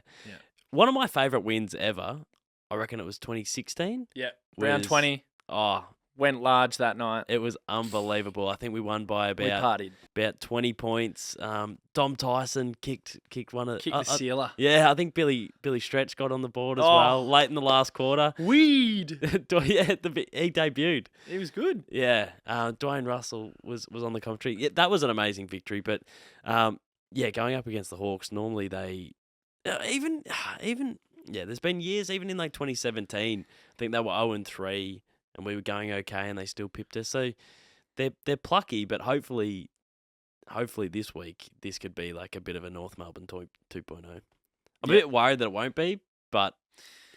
One of my favourite wins ever, I reckon it was 2016. Yeah. Round 20. Oh, Went large that night. it was unbelievable. I think we won by We partied. about 20 points. Dom Tyson kicked one of Kicked the sealer. Yeah, I think Billy Stretch got on the board as well late in the last quarter. Weed. Yeah, he debuted. It was good. Yeah, Dwayne Russell was on the commentary. Yeah, that was an amazing victory. But yeah, going up against the Hawks, normally they even there's been years, even in like 2017, I think they were 0-3 and we were going okay and they still pipped us. So they're plucky, but hopefully this week this could be like a bit of a North Melbourne 2.0. I'm a bit worried that it won't be, but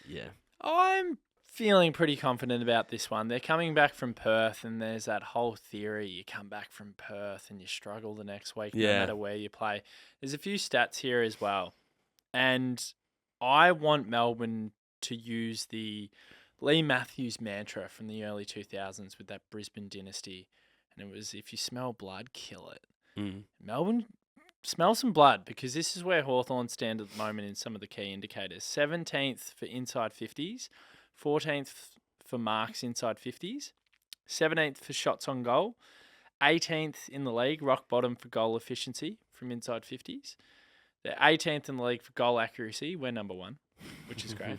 yeah. I'm feeling pretty confident about this one. They're coming back from Perth, and there's that whole theory you come back from Perth and you struggle the next week no matter where you play. There's a few stats here as well. And I want Melbourne to use the Lee Matthews mantra from the early 2000s with that Brisbane dynasty. And it was, if you smell blood, kill it. Melbourne, smell some blood, because this is where Hawthorn stand at the moment in some of the key indicators. 17th for inside 50s, 14th for marks inside 50s, 17th for shots on goal, 18th in the league, rock bottom for goal efficiency from inside 50s. They're 18th in the league for goal accuracy. We're number 1, which is great.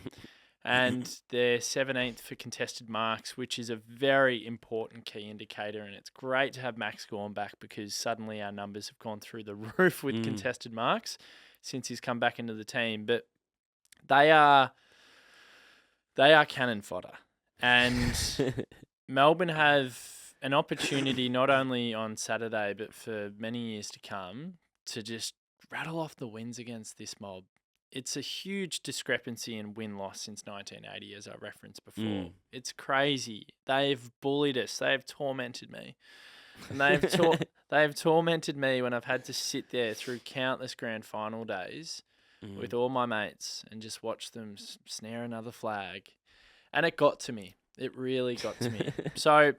And they're 17th for contested marks, which is a very important key indicator. And it's great to have Max Gawn back, because suddenly our numbers have gone through the roof with contested marks since he's come back into the team. But they are cannon fodder. And Melbourne have an opportunity not only on Saturday, but for many years to come, to just rattle off the wins against this mob. It's a huge discrepancy in win-loss since 1980, as I referenced before. It's crazy. They've bullied us. They've tormented me. And they've tormented me when I've had to sit there through countless grand final days with all my mates and just watch them snare another flag. And it got to me. It really got to me. So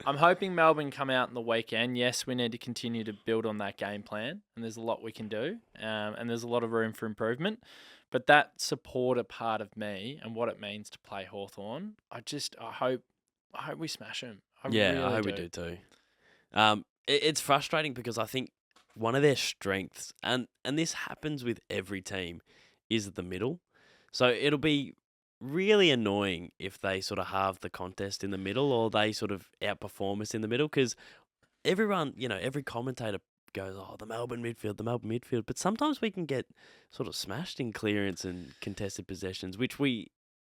I'm hoping Melbourne come out in the weekend. Yes, we need to continue to build on that game plan, and there's a lot we can do, and there's a lot of room for improvement. But that supporter part of me and what it means to play Hawthorn, I hope we smash them. I hope we do too. It's frustrating because I think one of their strengths, and this happens with every team, is the middle. So it'll be really annoying if they sort of halve the contest in the middle, or they sort of outperform us in the middle, because everyone, every commentator goes, the Melbourne midfield. But sometimes we can get sort of smashed in clearance and contested possessions,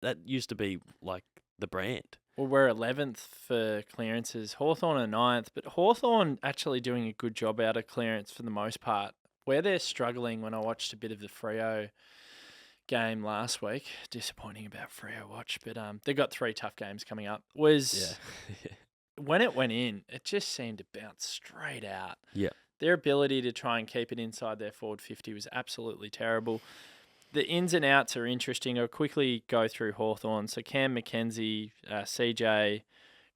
that used to be like the brand. Well, we're 11th for clearances. Hawthorn are 9th, but Hawthorn actually doing a good job out of clearance for the most part. Where they're struggling, when I watched a bit of the Freo game last week, disappointing about Freo watch, but they got 3 tough games coming up, was when it went in, it just seemed to bounce straight out. Yeah. Their ability to try and keep it inside their forward 50 was absolutely terrible. The ins and outs are interesting. I'll quickly go through Hawthorn. So Cam McKenzie, CJ,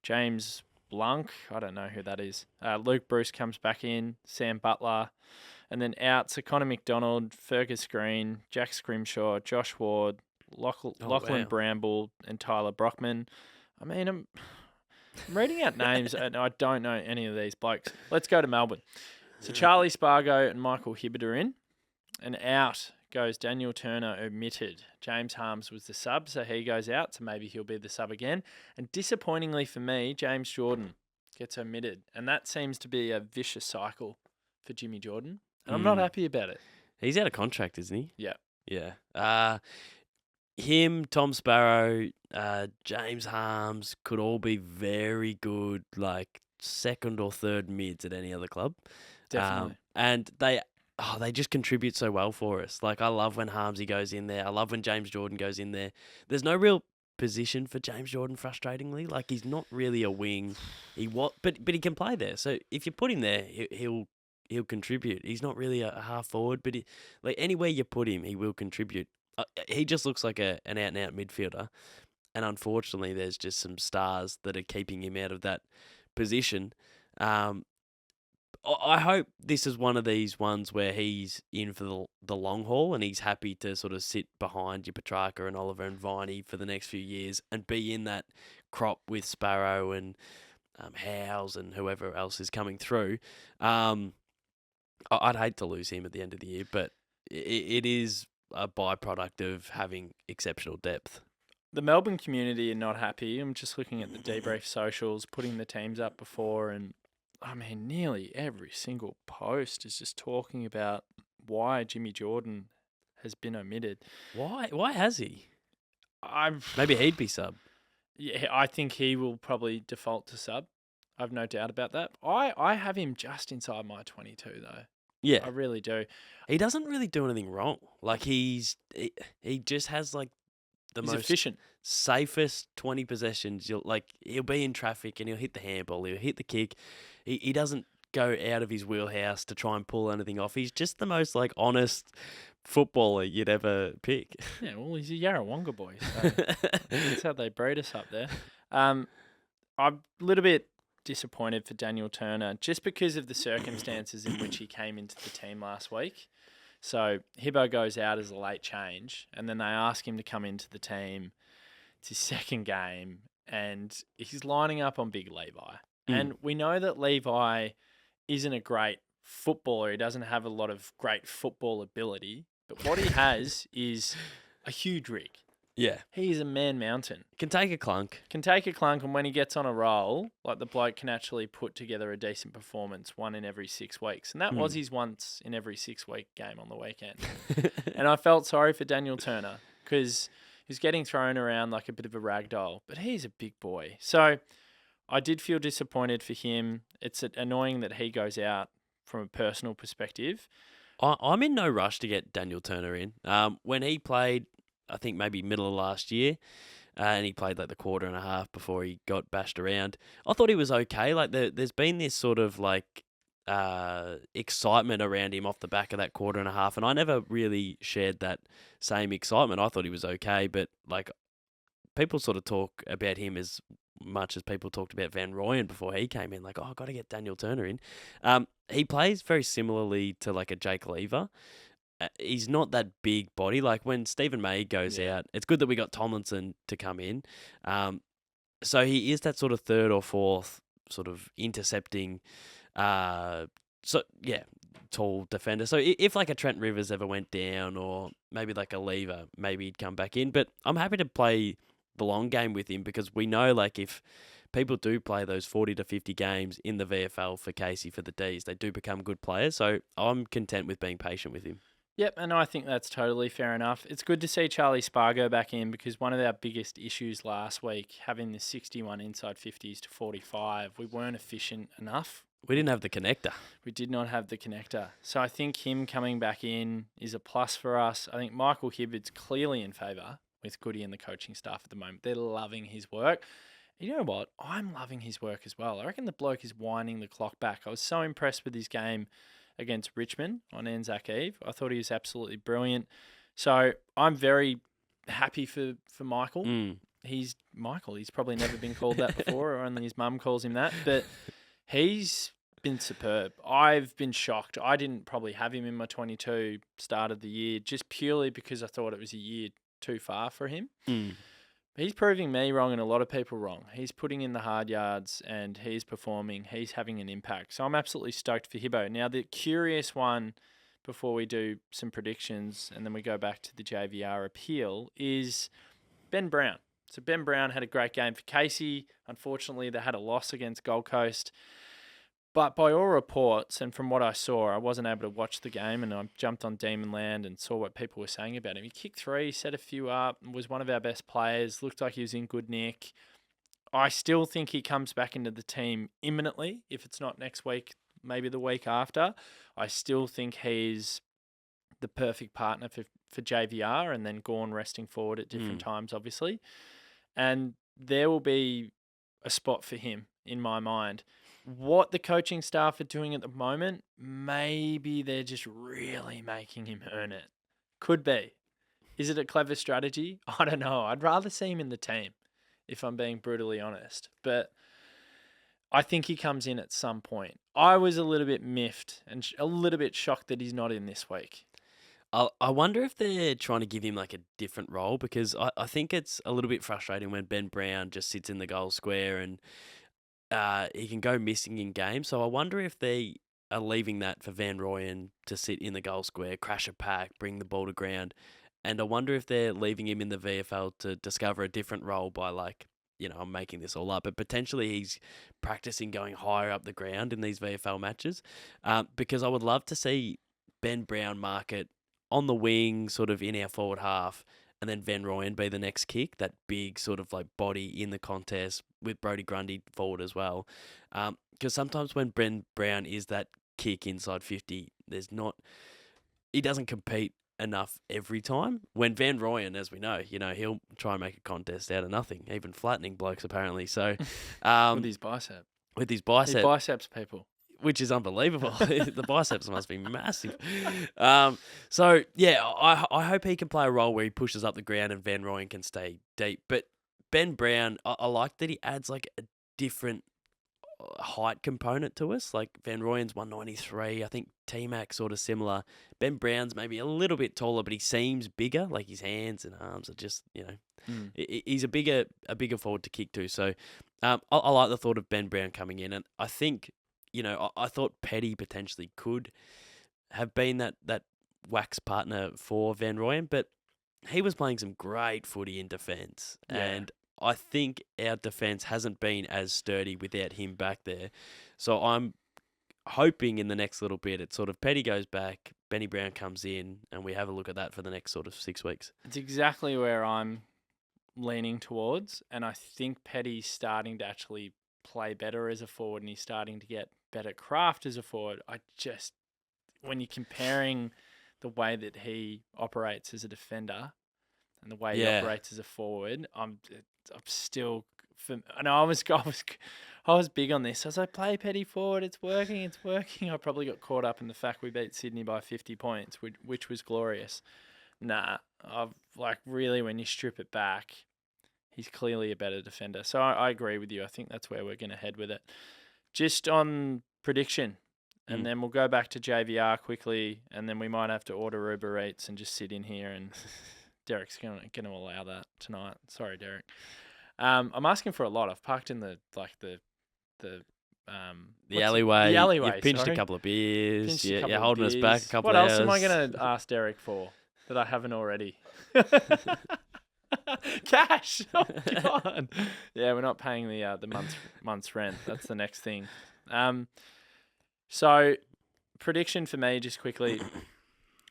James Blanc, I don't know who that is. Luke Bruce comes back in, Sam Butler. And then out, so Connor Macdonald, Fergus Green, Jack Scrimshaw, Josh Ward, Lachlan Bramble, and Tyler Brockman. I mean, I'm reading out names, and I don't know any of these blokes. Let's go to Melbourne. So Charlie Spargo and Michael Hibbert are in. And out goes Daniel Turner, omitted. James Harms was the sub, so he goes out, so maybe he'll be the sub again. And disappointingly for me, James Jordan gets omitted. And that seems to be a vicious cycle for Jimmy Jordan. And I'm not happy about it. He's out of contract, isn't he? Yeah. Yeah. Him, Tom Sparrow, James Harms could all be very good, like second or third mids at any other club. Definitely. And they they just contribute so well for us. Like, I love when Harmsy goes in there. I love when James Jordan goes in there. There's no real position for James Jordan, frustratingly. Like, he's not really a wing. But he can play there. So if you put him there, he'll contribute. He's not really a half forward, but like anywhere you put him, he will contribute. He just looks like an out and out midfielder. And unfortunately, there's just some stars that are keeping him out of that position. I hope this is one of these ones where he's in for the long haul and he's happy to sort of sit behind your Petrarca and Oliver and Viney for the next few years and be in that crop with Sparrow and Howes and whoever else is coming through. I'd hate to lose him at the end of the year, but it is a byproduct of having exceptional depth. The Melbourne community are not happy. I'm just looking at the DeeBrief socials, putting the teams up before, and I mean, nearly every single post is just talking about why Jimmy Jordan has been omitted. Why? Why has he? I'm Maybe he'd be sub. Yeah, I think he will probably default to sub. I've no doubt about that. I have him just inside my 22 though. Yeah, I really do. he doesn't really do anything wrong. Like he just has like He's most efficient. safest 20 possessions. He'll be in traffic and he'll hit the handball, he'll hit the kick. He doesn't go out of his wheelhouse to try and pull anything off. He's just the most like honest footballer you'd ever pick. Yeah, well, he's a Yarrawonga boy. So that's how they breed us up there. I'm a little bit disappointed for Daniel Cherny just because of the circumstances in which he came into the team last week. So Hibbo goes out as a late change, and then they ask him to come into the team. It's his second game, and he's lining up on Big Levi. And we know that Levi isn't a great footballer. He doesn't have a lot of great football ability, but what he has is a huge rig. Yeah. He is a man mountain. Can take a clunk. Can take a clunk, and when he gets on a roll, like the bloke can actually put together a decent performance one in every 6 weeks. And that was his once in every 6-week game on the weekend. And I felt sorry for Daniel Cherny because he's getting thrown around like a bit of a rag doll, but he's a big boy. So I did feel disappointed for him. It's annoying that he goes out from a personal perspective. I'm in no rush to get Daniel Cherny in. When he played, I think maybe middle of last year, and he played like the quarter and a half before he got bashed around, I thought he was okay. Like there's been this sort of like excitement around him off the back of that quarter and a half, and I never really shared that same excitement. I thought he was okay, but like people sort of talk about him as much as people talked about Van Rooyen before he came in, like, oh, I've got to get Daniel Cherny in. He plays very similarly to like a Jake Lever. He's not that big body. Like when Stephen May goes out, it's good that we got Tomlinson to come in. So he is that sort of third or fourth sort of intercepting, tall defender. So if like a Trent Rivers ever went down or maybe like a Lever, maybe he'd come back in. But I'm happy to play the long game with him because we know like if people do play those 40 to 50 games in the VFL for Casey for the Ds, they do become good players. So I'm content with being patient with him. Yep, and I think that's totally fair enough. It's good to see Charlie Spargo back in because one of our biggest issues last week, having the 61 inside 50s to 45, we weren't efficient enough. We didn't have the connector. We did not have the connector. So I think him coming back in is a plus for us. I think Michael Hibbard's clearly in favour with Goody and the coaching staff at the moment. They're loving his work. You know what? I'm loving his work as well. I reckon the bloke is winding the clock back. I was so impressed with his game against Richmond on Anzac Eve. I thought he was absolutely brilliant. So I'm very happy for Michael. He's Michael. He's probably never been called that before, or only his mum calls him that. But he's been superb. I've been shocked. I didn't probably have him in my 22 start of the year just purely because I thought it was a year too far for him. He's proving me wrong and a lot of people wrong. He's putting in the hard yards and he's performing. He's having an impact. So I'm absolutely stoked for Hibbo. Now, the curious one before we do some predictions and then we go back to the JVR appeal is Ben Brown. So Ben Brown had a great game for Casey. Unfortunately, they had a loss against Gold Coast. But by all reports, and from what I saw, I wasn't able to watch the game, and I jumped on Demonland and saw what people were saying about him. He kicked 3, set a few up, was one of our best players, looked like he was in good nick. I still think he comes back into the team imminently, if it's not next week, maybe the week after. I still think he's the perfect partner for JVR, and then Gawn resting forward at different times, obviously. And there will be a spot for him in my mind. What the coaching staff are doing at the moment, maybe they're just really making him earn it. Could be. Is it a clever strategy? I don't know. I'd rather see him in the team, if I'm being brutally honest. But I think he comes in at some point. I was a little bit miffed and a little bit shocked that he's not in this week. I wonder if they're trying to give him like a different role, because I think it's a little bit frustrating when Ben Brown just sits in the goal square and he can go missing in games. So I wonder if they are leaving that for Van Rooyen to sit in the goal square, crash a pack, bring the ball to ground. And I wonder if they're leaving him in the VFL to discover a different role by, like, I'm making this all up, but potentially he's practicing going higher up the ground in these VFL matches, because I would love to see Ben Brown market on the wing, sort of in our forward half, and then Van Rooyen be the next kick, that big sort of like body in the contest with Brodie Grundy forward as well. Because sometimes when Ben Brown is that kick inside 50, he doesn't compete enough every time. When Van Rooyen, as we know, he'll try and make a contest out of nothing, even flattening blokes apparently. So With his bicep. His biceps, people. Which is unbelievable. The biceps must be massive. So, yeah, I hope he can play a role where he pushes up the ground and Van Rooyen can stay deep. But Ben Brown, I like that he adds like a different height component to us. Like Van Rooyen's 193. I think T-Mac sort of similar. Ben Brown's maybe a little bit taller, but he seems bigger. Like his hands and arms are just, he's a bigger forward to kick to. So I like the thought of Ben Brown coming in. And I think, I thought Petty potentially could have been that wax partner for Van Rooyen, but he was playing some great footy in defence. Yeah. And I think our defence hasn't been as sturdy without him back there. So I'm hoping in the next little bit, it's sort of Petty goes back, Benny Brown comes in, and we have a look at that for the next sort of 6 weeks. It's exactly where I'm leaning towards, and I think Petty's starting to actually play better as a forward, and he's starting to get better craft as a forward. When you're comparing the way that he operates as a defender and the way he operates as a forward, I'm still, and I was big on this. I was like, play Petty forward, it's working. I probably got caught up in the fact we beat Sydney by 50 points, which was glorious. Nah, really, when you strip it back, he's clearly a better defender. So I agree with you. I think that's where we're going to head with it. Just on prediction, and then we'll go back to JVR quickly, and then we might have to order Uber Eats and just sit in here, and Derek's going to allow that tonight. Sorry, Derek. I'm asking for a lot. I've parked in the alleyway. The alleyway. You've pinched a couple of beers. You're holding us back a couple of hours. What else am I going to ask Derek for that I haven't already? Cash. Oh, God. Yeah, we're not paying the month's rent. That's the next thing. So prediction for me, just quickly.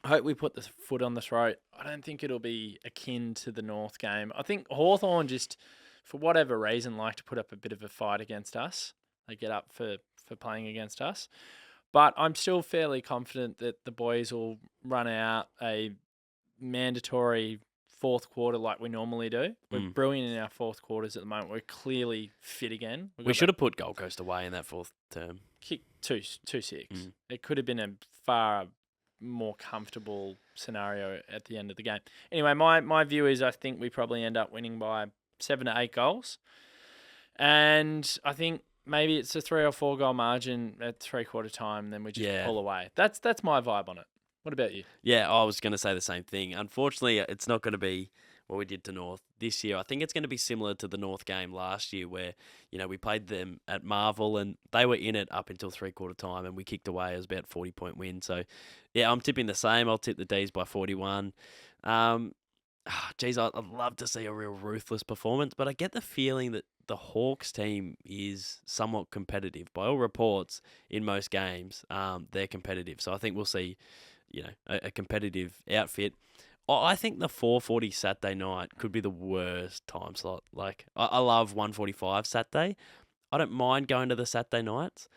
I hope we put the foot on the throat. I don't think it'll be akin to the North game. I think Hawthorn just, for whatever reason, like to put up a bit of a fight against us. They get up for playing against us. But I'm still fairly confident that the boys will run out a mandatory fourth quarter like we normally do. We're brilliant in our fourth quarters at the moment. We're clearly fit again. We should have put Gold Coast away in that fourth term. Kick 2-6. It could have been a far more comfortable scenario at the end of the game. Anyway, my view is I think we probably end up winning by 7 to 8 goals. And I think maybe it's a 3 or 4 goal margin at 3/4 time, then we just pull away. That's my vibe on it. What about you? Yeah, I was going to say the same thing. Unfortunately, it's not going to be what we did to North this year. I think it's going to be similar to the North game last year where, we played them at Marvel and they were in it up until 3/4 time and we kicked away. It was about 40-point win. So, yeah, I'm tipping the same. I'll tip the D's by 41. Geez, I'd love to see a real ruthless performance, but I get the feeling that the Hawks team is somewhat competitive. By all reports, in most games, they're competitive. So I think we'll see, a competitive outfit. I think the 4:40 Saturday night could be the worst time slot. Like, I love 1:45 Saturday. I don't mind going to the Saturday nights.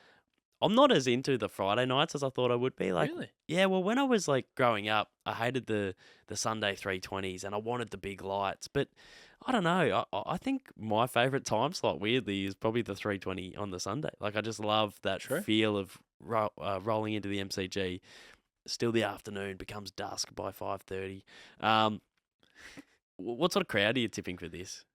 I'm not as into the Friday nights as I thought I would be. Like, Really? yeah, well, when I was like growing up, I hated the Sunday 320s and I wanted the big lights. But I don't know. I think my favourite time slot, weirdly, is probably the 320 on the Sunday. Like, I just love that True. feel of rolling into the MCG. Still the afternoon, becomes dusk by 5:30. What sort of crowd are you tipping for this?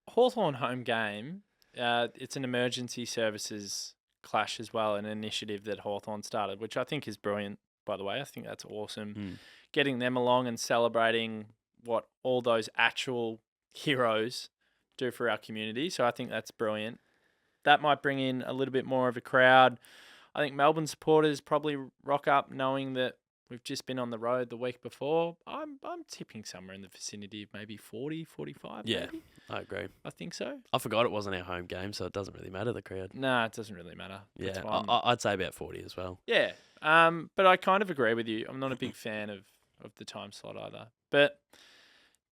Hawthorn home game. It's an emergency services clash as well, an initiative that Hawthorn started, which I think is brilliant, by the way. I think that's awesome. Getting them along and celebrating what all those actual heroes do for our community. So I think that's brilliant. That might bring in a little bit more of a crowd. I think Melbourne supporters probably rock up knowing that we've just been on the road the week before. I'm tipping somewhere in the vicinity of maybe 40, 45. Yeah, maybe. I agree. I think so. I forgot it wasn't our home game, so it doesn't really matter, the crowd. Nah, it doesn't really matter. That's Yeah, fine. I'd say about 40 as well. Yeah. But I kind of agree with you. I'm not a big fan of the time slot either. But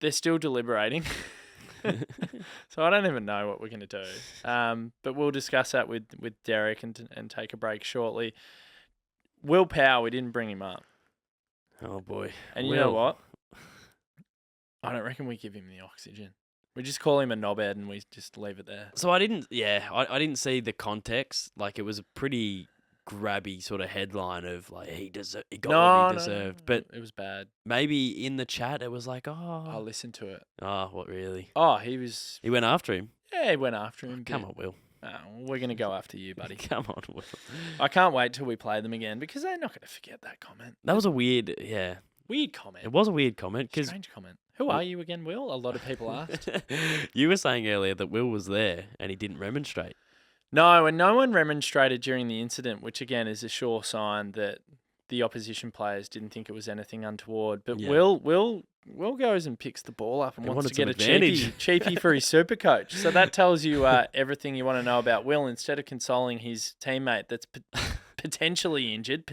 they're still deliberating. So I don't even know what we're going to do. But we'll discuss that with Derek and take a break shortly. Will Powell, we didn't bring him up. Oh, boy. And you know what? I don't reckon we give him the oxygen. We just call him a knobhead and we just leave it there. So I didn't see the context. Like, it was a pretty grabby sort of headline of like he got what he deserved. But it was bad. Maybe in the chat it was like, I'll listen to it. Oh, what really? Oh, he went after him. Yeah, he went after him. Come on, Will. We're going to go after you, buddy. Come on, Will. I can't wait till we play them again because they're not going to forget that comment. That was a weird comment. It was a weird comment. Strange comment. Who are you again, Will? A lot of people asked. You were saying earlier that Will was there and he didn't remonstrate. No, and no one remonstrated during the incident, which again is a sure sign that the opposition players didn't think it was anything untoward. But Yeah. Will goes and picks the ball up and He wants to wanted get some a advantage. cheapie for his super coach. So that tells you everything you want to know about Will. Instead of consoling his teammate that's potentially injured,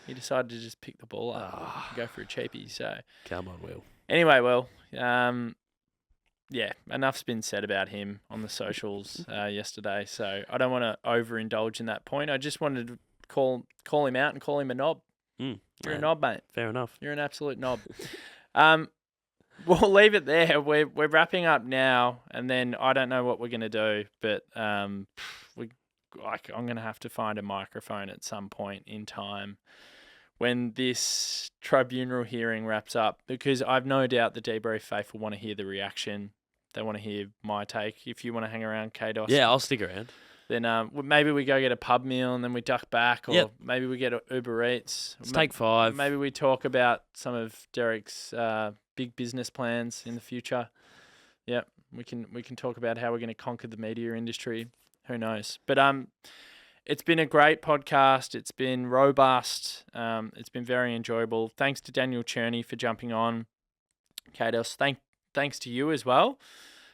he decided to just pick the ball up and go for a cheapie. So Come on, Will. anyway, Will, yeah, enough's been said about him on the socials yesterday. So I don't want to overindulge in that point. I just wanted to call him out and call him a knob. You're a knob, mate. Fair enough. You're an absolute knob. We'll leave it there. We're wrapping up now, and then I don't know what we're gonna do, but I'm gonna have to find a microphone at some point in time when this tribunal hearing wraps up, because I've no doubt the DeeBrief faithful want to hear the reaction. They want to hear my take. If you want to hang around, Cados. Yeah, I'll stick around. Then maybe we go get a pub meal and then we duck back, or Yep. maybe we get a Uber Eats. Let's take 5. Maybe we talk about some of Derek's big business plans in the future. Yep, we can talk about how we're going to conquer the media industry. Who knows? But it's been a great podcast. It's been robust. It's been very enjoyable. Thanks to Daniel Cherny for jumping on. Cados, thanks to you as well.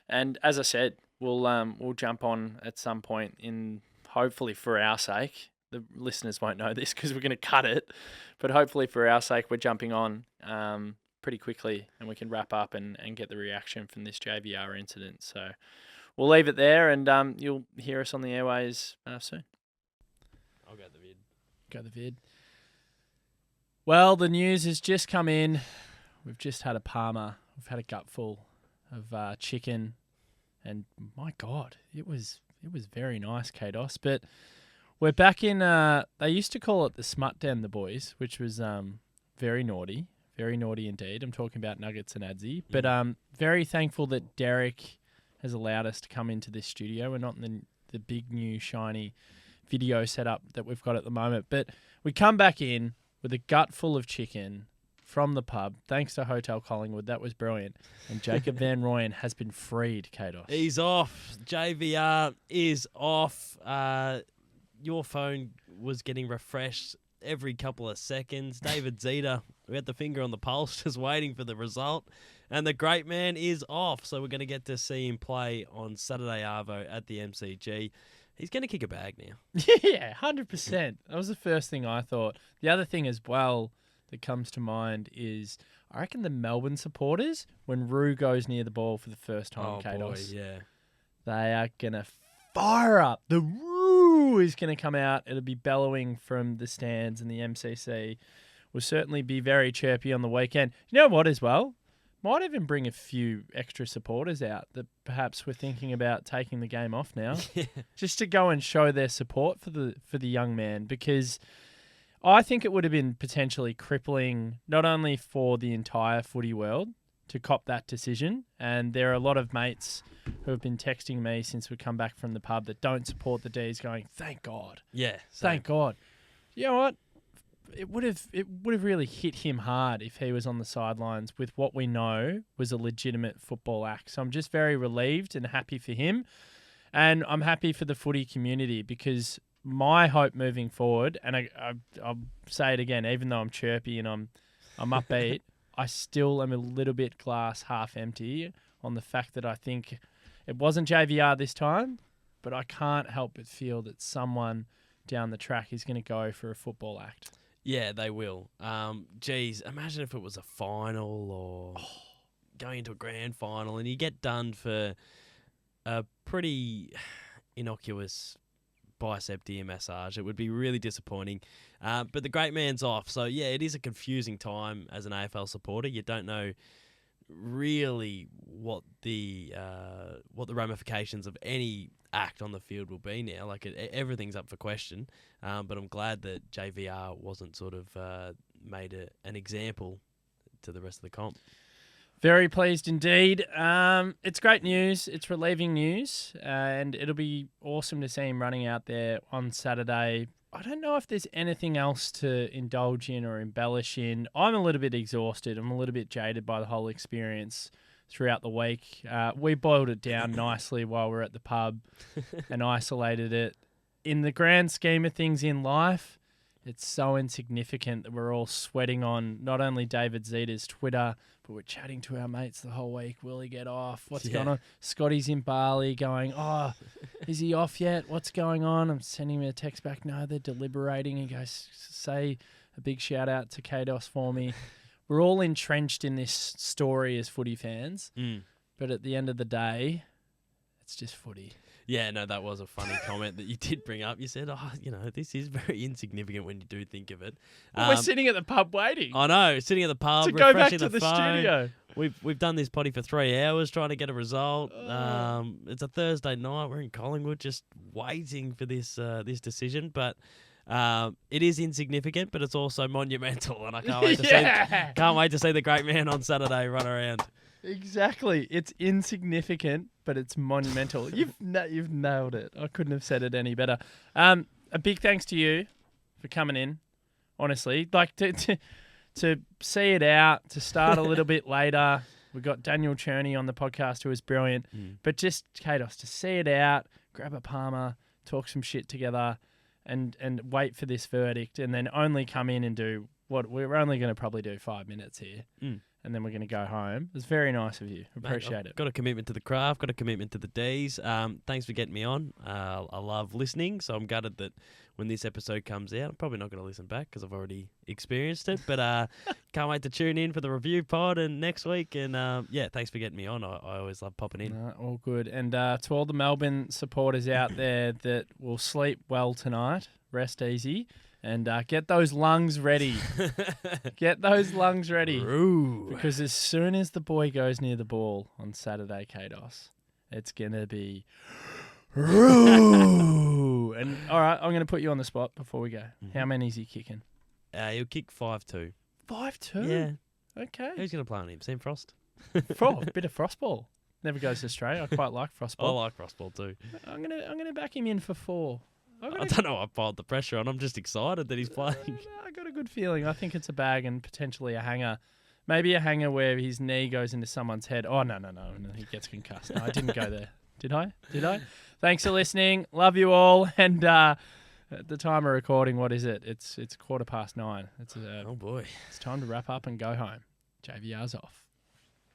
And as I said, we'll jump on at some point in, hopefully for our sake. The listeners won't know this because we're going to cut it, but hopefully for our sake, we're jumping on pretty quickly and we can wrap up and get the reaction from this JVR incident. So we'll leave it there, and you'll hear us on the airways soon. I'll go the vid. Go the vid. Well, the news has just come in. We've just had a Palmer. We've had a gutful of chicken, and my God, it was very nice, Cados. But we're back in. They used to call it the smut den, the boys, which was very naughty indeed. I'm talking about Nuggets and Adzi. But very thankful that Derek has allowed us to come into this studio. We're not in the big new shiny video setup that we've got at the moment, but we come back in with a gut full of chicken from the pub, thanks to Hotel Collingwood. That was brilliant. And Jacob van Rooyen has been freed, Cados. He's off. JVR is off. Your phone was getting refreshed every couple of seconds. David Zeta, we had the finger on the pulse, just waiting for the result. And the great man is off, so we're going to get to see him play on Saturday Arvo at the MCG. He's going to kick a bag now. Yeah, 100%. That was the first thing I thought. The other thing as well that comes to mind is, I reckon the Melbourne supporters, when Roo goes near the ball for the first time, Cados, boy, yeah. they are going to fire up the Roo boo is going to come out. It'll be bellowing from the stands, and the MCC will certainly be very chirpy on the weekend. You know what as well? Might even bring a few extra supporters out that perhaps were thinking about taking the game off now, just to go and show their support for the young man, because I think it would have been potentially crippling not only for the entire footy world to cop that decision, and there are a lot of mates who have been texting me since we come back from the pub that don't support the D's, going, "Thank God, Yeah. thank God." You know what? It would have really hit him hard if he was on the sidelines with what we know was a legitimate football act. So I'm just very relieved and happy for him, and I'm happy for the footy community, because my hope moving forward, and I'll say it again, even though I'm chirpy and I'm upbeat, I still am a little bit glass half empty on the fact that I think it wasn't JVR this time, but I can't help but feel that someone down the track is going to go for a football act. Yeah, they will. Geez, imagine if it was a final or going into a grand final and you get done for a pretty innocuous bicep ear massage. It would be really disappointing. But the great man's off. So, yeah, it is a confusing time as an AFL supporter. You don't know really what the ramifications of any act on the field will be now. Like, everything's up for question. But I'm glad that JVR wasn't sort of made an example to the rest of the comp. Very pleased indeed. It's great news. It's relieving news. And it'll be awesome to see him running out there on Saturday. I don't know if there's anything else to indulge in or embellish in. I'm a little bit exhausted. I'm a little bit jaded by the whole experience throughout the week. We boiled it down nicely while we were at the pub and isolated it. In the grand scheme of things in life, it's so insignificant that we're all sweating on not only David Zeta's Twitter, but we're chatting to our mates the whole week. Will he get off? What's going on? Scotty's in Bali going, "Oh, is he off yet? What's going on?" I'm sending him a text back. "No, they're deliberating." He goes, "Say a big shout out to Cados for me." We're all entrenched in this story as footy fans, but at the end of the day, it's just footy. Yeah, no, that was a funny comment that you did bring up. You said, this is very insignificant when you do think of it. We're sitting at the pub waiting. I know, sitting at the pub, to go back refreshing to the phone. studio. We've done this potty for 3 hours trying to get a result. It's a Thursday night. We're in Collingwood just waiting for this decision. But it is insignificant, but it's also monumental. And I can't wait to see the great man on Saturday run around. Exactly. It's insignificant, but it's monumental. You've nailed it. I couldn't have said it any better. A big thanks to you for coming in, honestly. Like, to see it out, to start a little bit later. We've got Daniel Cherny on the podcast, who is brilliant. But just, Cados, to see it out, grab a Palmer, talk some shit together, and wait for this verdict, and then only come in and do what we're only going to probably do 5 minutes here. And then we're going to go home. It's very nice of you. Appreciate it. Got a commitment to the craft, got a commitment to the D's. Thanks for getting me on. I love listening, so I'm gutted that when this episode comes out, I'm probably not going to listen back because I've already experienced it. But can't wait to tune in for the review pod and next week. And thanks for getting me on. I always love popping in. All good. And to all the Melbourne supporters out there that will sleep well tonight, rest easy. And get those lungs ready. Get those lungs ready. Ooh. Because as soon as the boy goes near the ball on Saturday, Cados, it's going to be... And all right, I'm going to put you on the spot before we go. How many is he kicking? He'll kick 5-2. 5-2? Yeah. Okay. Who's going to play on him? Sam Frost? A bit of frostball. Never goes astray. I quite like frostball. I like frostball too. I'm gonna back him in for 4. I don't know. I piled the pressure on. I'm just excited that he's playing. I got a good feeling. I think it's a bag and potentially a hanger. Maybe a hanger where his knee goes into someone's head. Oh, no. He gets concussed. No, I didn't go there. Did I? Thanks for listening. Love you all. And at the time of recording, what is it? It's 9:15. Oh, boy. It's time to wrap up and go home. JVR's off.